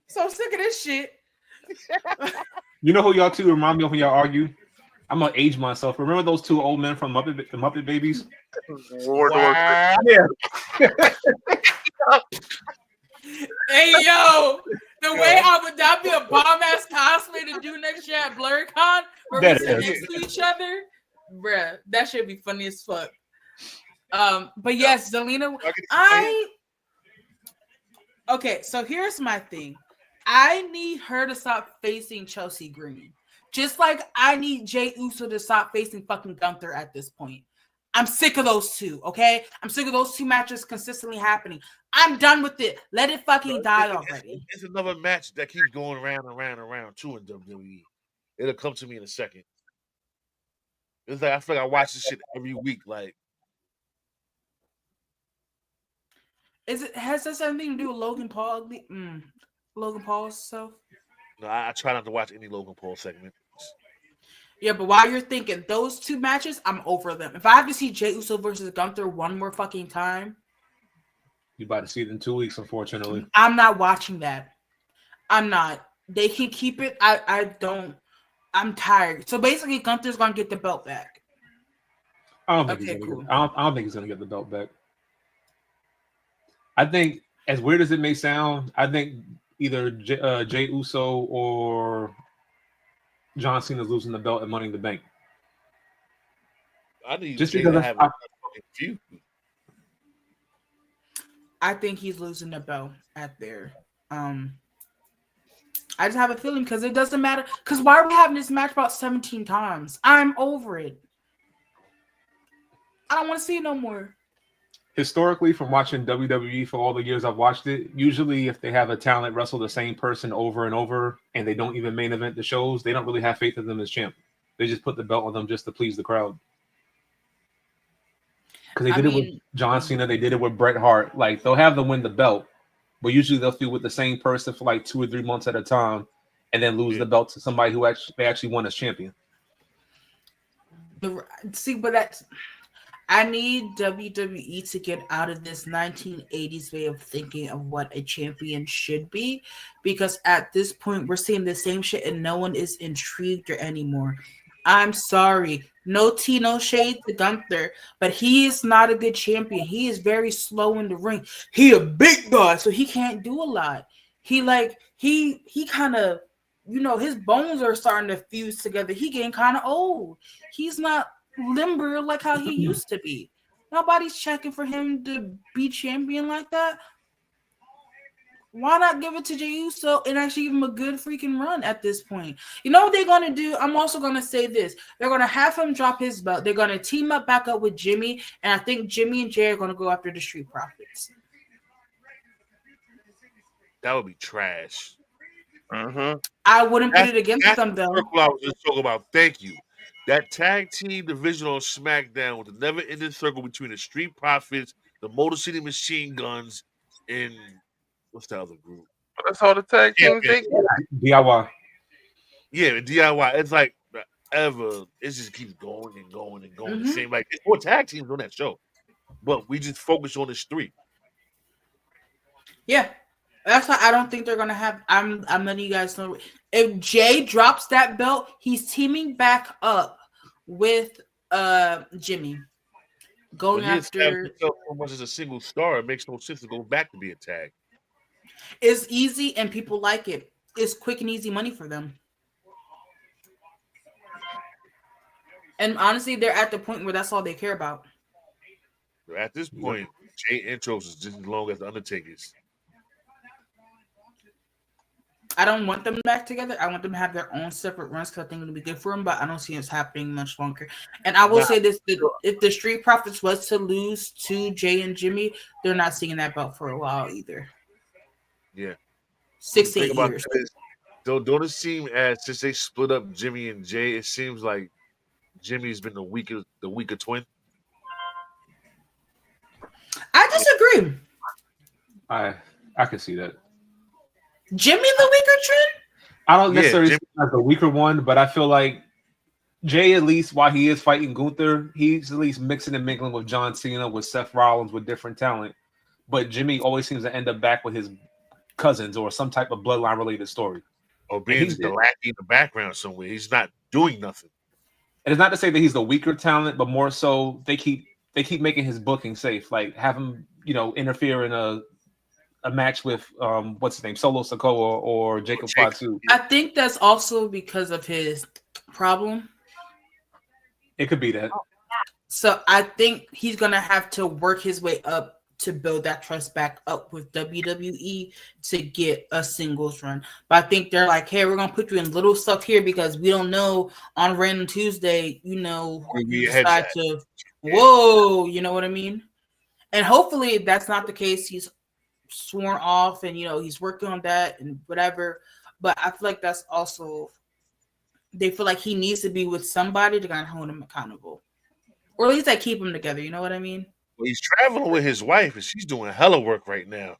So sick of this shit. You know who y'all two remind me of when y'all argue? I'm gonna age myself. Remember those two old men from the Muppet Babies? Wardlord. Yeah. Hey yo, the way I would that be a bomb ass cosplay to do next year at BlurCon where we That sit is. next to each other, bruh. That should be funny as fuck. But yes, Zelina, okay. So here's my thing. I need her to stop facing Chelsea Green, just like I need Jey Uso to stop facing fucking Gunther at this point. I'm sick of those two, okay? I'm sick of those two matches consistently happening. I'm done with it. Let it fucking die already. It's another match that keeps going around and around and around too in WWE. It'll come to me in a second. It's like I feel like I watch this shit every week. Like, Has this anything to do with Logan Paul? Logan Paul's self? no, I try not to watch any Logan Paul segment. Yeah, but while you're thinking those two matches, I'm over them. If I have to see Jey Uso versus Gunther one more fucking time, You about to see it in 2 weeks, unfortunately. I'm not watching that. I'm not. They can keep it. I don't. I'm tired. So basically, Gunther's gonna get the belt back. I don't think I don't think he's gonna get the belt back. I think, as weird as it may sound, I think either Jey Uso or John Cena's losing the belt at Money in the Bank. I need Just Jey because to have a fucking feud. I think he's losing the belt at there. I just have a feeling because it doesn't matter. Because why are we having this match about 17 times? I'm over it. I don't want to see it no more. Historically, from watching WWE for all the years I've watched it, usually if they have a talent wrestle the same person over and over and they don't even main event the shows, they don't really have faith in them as champ. They just put the belt on them just to please the crowd. Because they did it with John Cena, they did it with Bret Hart. Like, they'll have them win the belt, but usually they'll feud with the same person for like 2 or 3 months at a time and then lose the belt to somebody who they actually won as champion. But that's... I need WWE to get out of this 1980s way of thinking of what a champion should be, because at this point we're seeing the same shit and no one is intrigued anymore. I'm sorry, no tea, no shade to Gunther, but he is not a good champion. He is very slow in the ring. He a big guy, so he can't do a lot. He kind of, his bones are starting to fuse together. He getting kind of old. He's not limber like how he used to be. Nobody's checking for him to be champion like that. Why not give it to Jey Uso and actually give him a good freaking run at this point? You know what they're going to do? I'm also going to say this. They're going to have him drop his belt. They're going to team back up with Jimmy, and I think Jimmy and Jay are going to go after the Street Profits. That would be trash. I wouldn't put it against them, though. That's what I was just talking about. Thank you. That tag team division on SmackDown with the never-ending circle between the Street Profits, the Motor City Machine Guns, and what's the other group? That's all the tag teams. DIY. Yeah, DIY. It's like forever. It just keeps going and going and going. The same, like, there's 4 tag teams on that show, but we just focus on this 3. Yeah. That's why I don't think they're gonna have. I'm letting you guys know. If Jay drops that belt, he's teaming back up with Jimmy. Going after so much as a single star, it makes no sense to go back to be a tag. It's easy and people like it. It's quick and easy money for them. And honestly, they're at the point where that's all they care about. At this point, Jay intros is just as long as the Undertaker's. I don't want them back together. I want them to have their own separate runs because I think it'll be good for them, but I don't see it happening much longer. And I will say this, if the Street Profits was to lose to Jay and Jimmy, they're not seeing that belt for a while either. Yeah. 6 to 8 years. Don't it seem as since they split up Jimmy and Jay, it seems like Jimmy's been the weaker twin? I disagree. I can see that. Jimmy the weaker twin? I don't necessarily see him as the weaker one, but I feel like Jay, at least while he is fighting Gunther, he's at least mixing and mingling with John Cena, with Seth Rollins, with different talent. But Jimmy always seems to end up back with his cousins or some type of bloodline related story. Or being the lackey in the background somewhere. He's not doing nothing. And it's not to say that he's the weaker talent, but more so they keep making his booking safe. Like have him, interfere in a match with what's his name, Solo Sikoa or Jacob Fatu. I think that's also because of his problem. It could be that. So I think he's gonna have to work his way up to build that trust back up with WWE to get a singles run. But I think they're like, hey, we're gonna put you in little stuff here because we don't know on Random Tuesday, you decide to whoa, you know what I mean? And hopefully if that's not the case. He's sworn off and he's working on that and whatever. But I feel like that's also they feel like he needs to be with somebody to kind of hold him accountable. Or at least I keep them together, you know what I mean? Well, he's traveling with his wife, and she's doing hella work right now.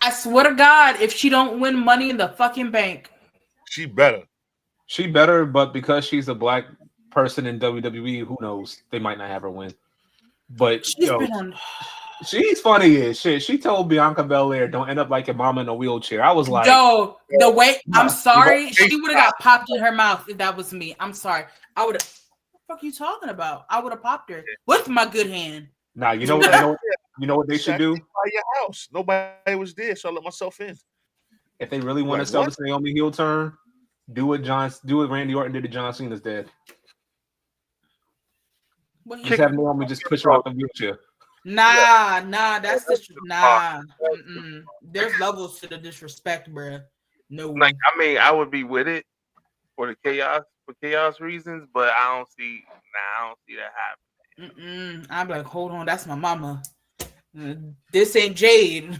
I swear to God, if she don't win Money in the fucking Bank, she better. She better, but because she's a black person in WWE, who knows? They might not have her win. But she's been on. She's funny as shit. She told Bianca Belair, "Don't end up like your mama in a wheelchair." I was like, "No, the way I'm sorry, she would have got popped in her mouth if that was me. I'm sorry, I would have." Fuck you talking about? I would have popped her with my good hand. Nah, you know what they should do? By your house, nobody was there, so I let myself in. If they really want to sell this Naomi heel turn, do what Randy Orton did to John Cena's dad. Just have Naomi just push her off the wheelchair. Nah, that's nah. There's levels to the disrespect, bro. No, I would be with it for chaos reasons, but I don't see that happening. I'm like, hold on, that's my mama. This ain't Jade.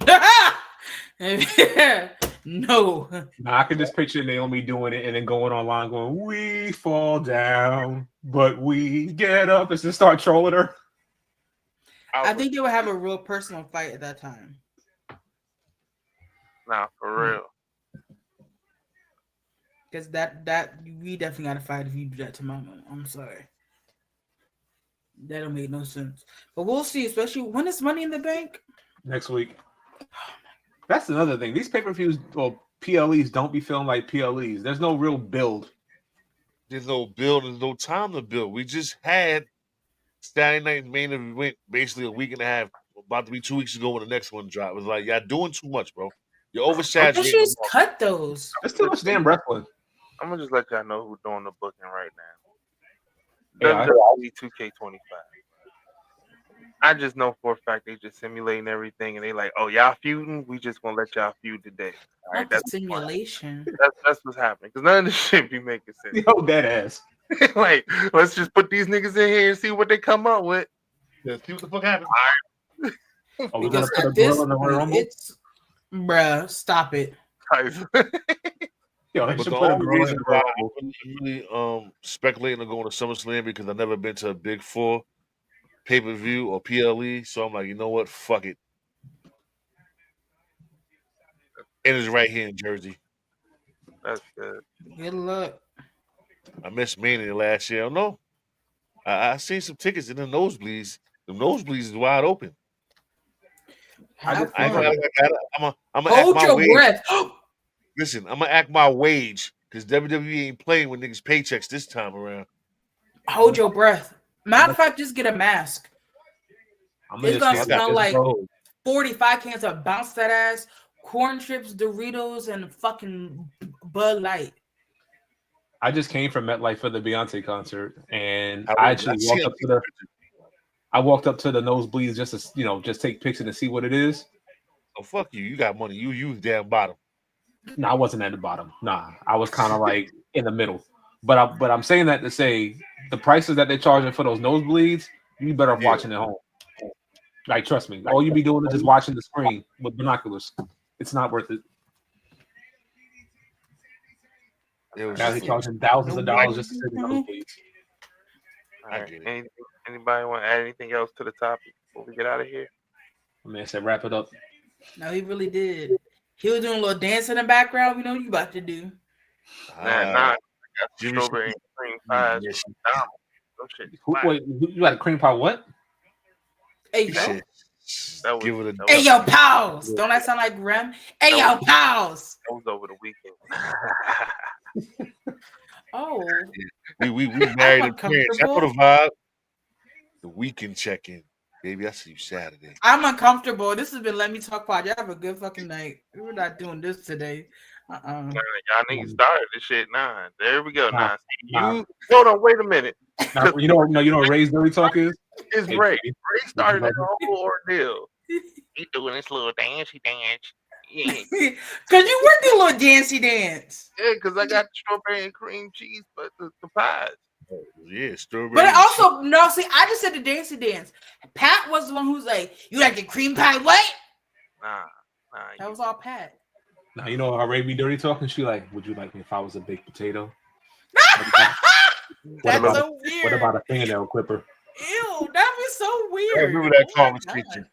No. Nah, I can just picture Naomi doing it and then going online going, "We fall down, but we get up," and just start trolling her. I think they would have a real personal fight at that time. Nah, for real. Because that we definitely gotta fight if you do that to mama. I'm sorry. That don't make no sense. But we'll see, especially when is Money in the Bank? Next week. That's another thing. These pay-per-views, PLEs don't be feeling like PLEs. There's no real build. There's no build. There's no time to build. We just had Saturday Night main event basically a week and a half, about to be 2 weeks ago when the next one dropped. It was like, y'all doing too much, bro. You're oversaturated. They should just cut those. There's too much damn wrestling. I'm gonna just let y'all know who's doing the booking right now. WWE 2K25. I just know for a fact they just simulating everything, and they like, oh, y'all feuding. We just gonna let y'all feud today. All right, that's simulation. That's what's happening because none of this shit be making sense. Yo, dead ass. Like, let's just put these niggas in here and see what they come up with. Yeah, see what the fuck happens. All right. Oh, we're gonna put a girl in the Royal Rumble? Bruh, stop it. Yo, but the only reason why I'm really speculating on going to SummerSlam because I've never been to a Big Four pay-per-view or PLE, so I'm like, you know what? Fuck it. It is right here in Jersey. That's good. Good luck. I missed Mania last year. I don't know. I seen some tickets in the nosebleeds. The nosebleeds is wide open. I'm gonna hold your breath. Listen, I'm gonna act my wage because WWE ain't playing with niggas' paychecks this time around. Hold your breath. Matter of fact, just get a mask. It's gonna smell like 45 cans of bounce that ass, corn chips, Doritos, and fucking Bud Light. I just came from MetLife for the Beyonce concert, and I actually walked up to the nosebleeds just to just take pictures and see what it is. Oh fuck you! You got money. You down bottom. No, I wasn't at the bottom. Nah, I was kind of like in the middle. But I'm saying that to say the prices that they're charging for those nosebleeds, you better off watching at home. Like, trust me, all you be doing is just watching the screen with binoculars. It's not worth it. Now they're charging thousands of dollars just to sit in the nosebleeds. All right. Anybody want to add anything else to the topic before we get out of here? Man said, wrap it up. No, he really did. He was doing a little dance in the background. We know what you about to do. I got strawberry and cream pies. Wait, you got a cream pie? What? Hey, hey, yo, pals. Don't that sound like Rem? Hey, yo, pals. That was over the weekend. Oh, We married in France. I know the vibe. The weekend check-in. Baby, I see you Saturday. I'm uncomfortable. This has been Let Me Talk Pod. Y'all have a good fucking night. We're not doing this today. Y'all need to start this shit now. There we go. Nah, Now, nah. you hold on. Wait a minute. Now, you know what Ray's dirty talk is? It's Hey, Ray. Ray, Ray started that whole ordeal. He doing this little dancey dance. Yeah, Cause you were doing a little dancey dance. yeah, because I got strawberry and cream cheese, but the pies. Oh, yeah, strawberry. But also, no, see, I just said the dancey dance. Pat was the one who's like, you like the cream pie what? Nah. That was all Pat. Now you know how Ray be dirty talking. She like, would you like me if I was a baked potato? That's about so weird. What about a fingernail clipper? Ew, that'd be so weird. I remember that Oh my conversation. God.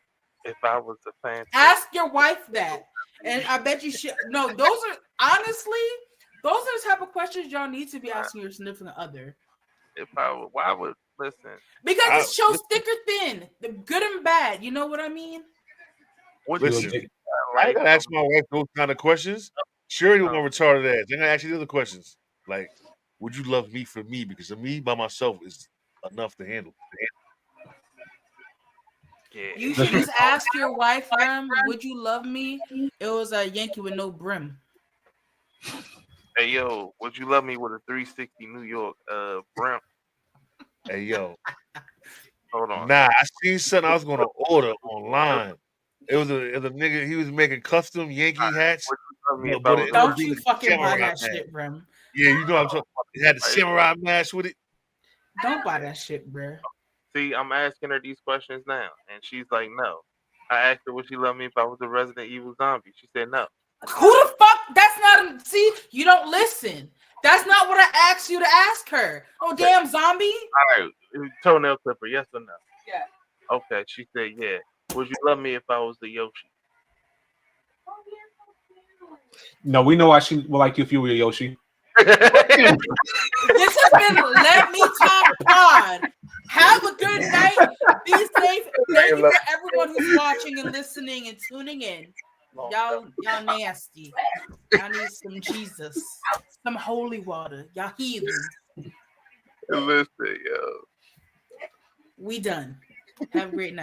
If I was a fan, Ask your wife that. And I bet you should. No, those are honestly, those are the type of questions y'all need to be asking your significant other. if I would, why would listen? Because it shows thick or thin, the good and bad. You know what I mean? What Listen, you I gotta ask my wife those kind of questions. She already want retarded ass. They're gonna ask you the other questions. Like, would you love me for me? Because of me by myself is enough to handle. Yeah. You should just ask your wife, Rem, would you love me? It was a Yankee with no brim. Hey yo, would you love me with a 360 New York brim? Hey yo, Hold on. nah, I seen something I was gonna order online. It was a nigga. He was making custom Yankee hats. Would you love me if I But was it Don't was you the fucking buy samurai that hat. shit, Rem. Yeah, you know what I'm talking about. It had the samurai mask with it. Don't buy that shit, bro. See, I'm asking her these questions now, and she's like, no. I asked her, would she love me if I was a Resident Evil zombie? She said no. Who the fuck? That's not. See, you don't listen. That's not what I asked you to ask her. Oh, damn zombie. All right, toenail clipper, yes or no? Yeah. Okay, she said yeah. Would you love me if I was the Yoshi? No, we know why she would like you if you were Yoshi. This has been Let Me Talk Pod. Have a good night. Be safe. Thank you for everyone who's watching and listening and tuning in. Y'all nasty. Y'all need some Jesus, some holy water. Y'all heathens. Listen, yo. We done. Have a great night.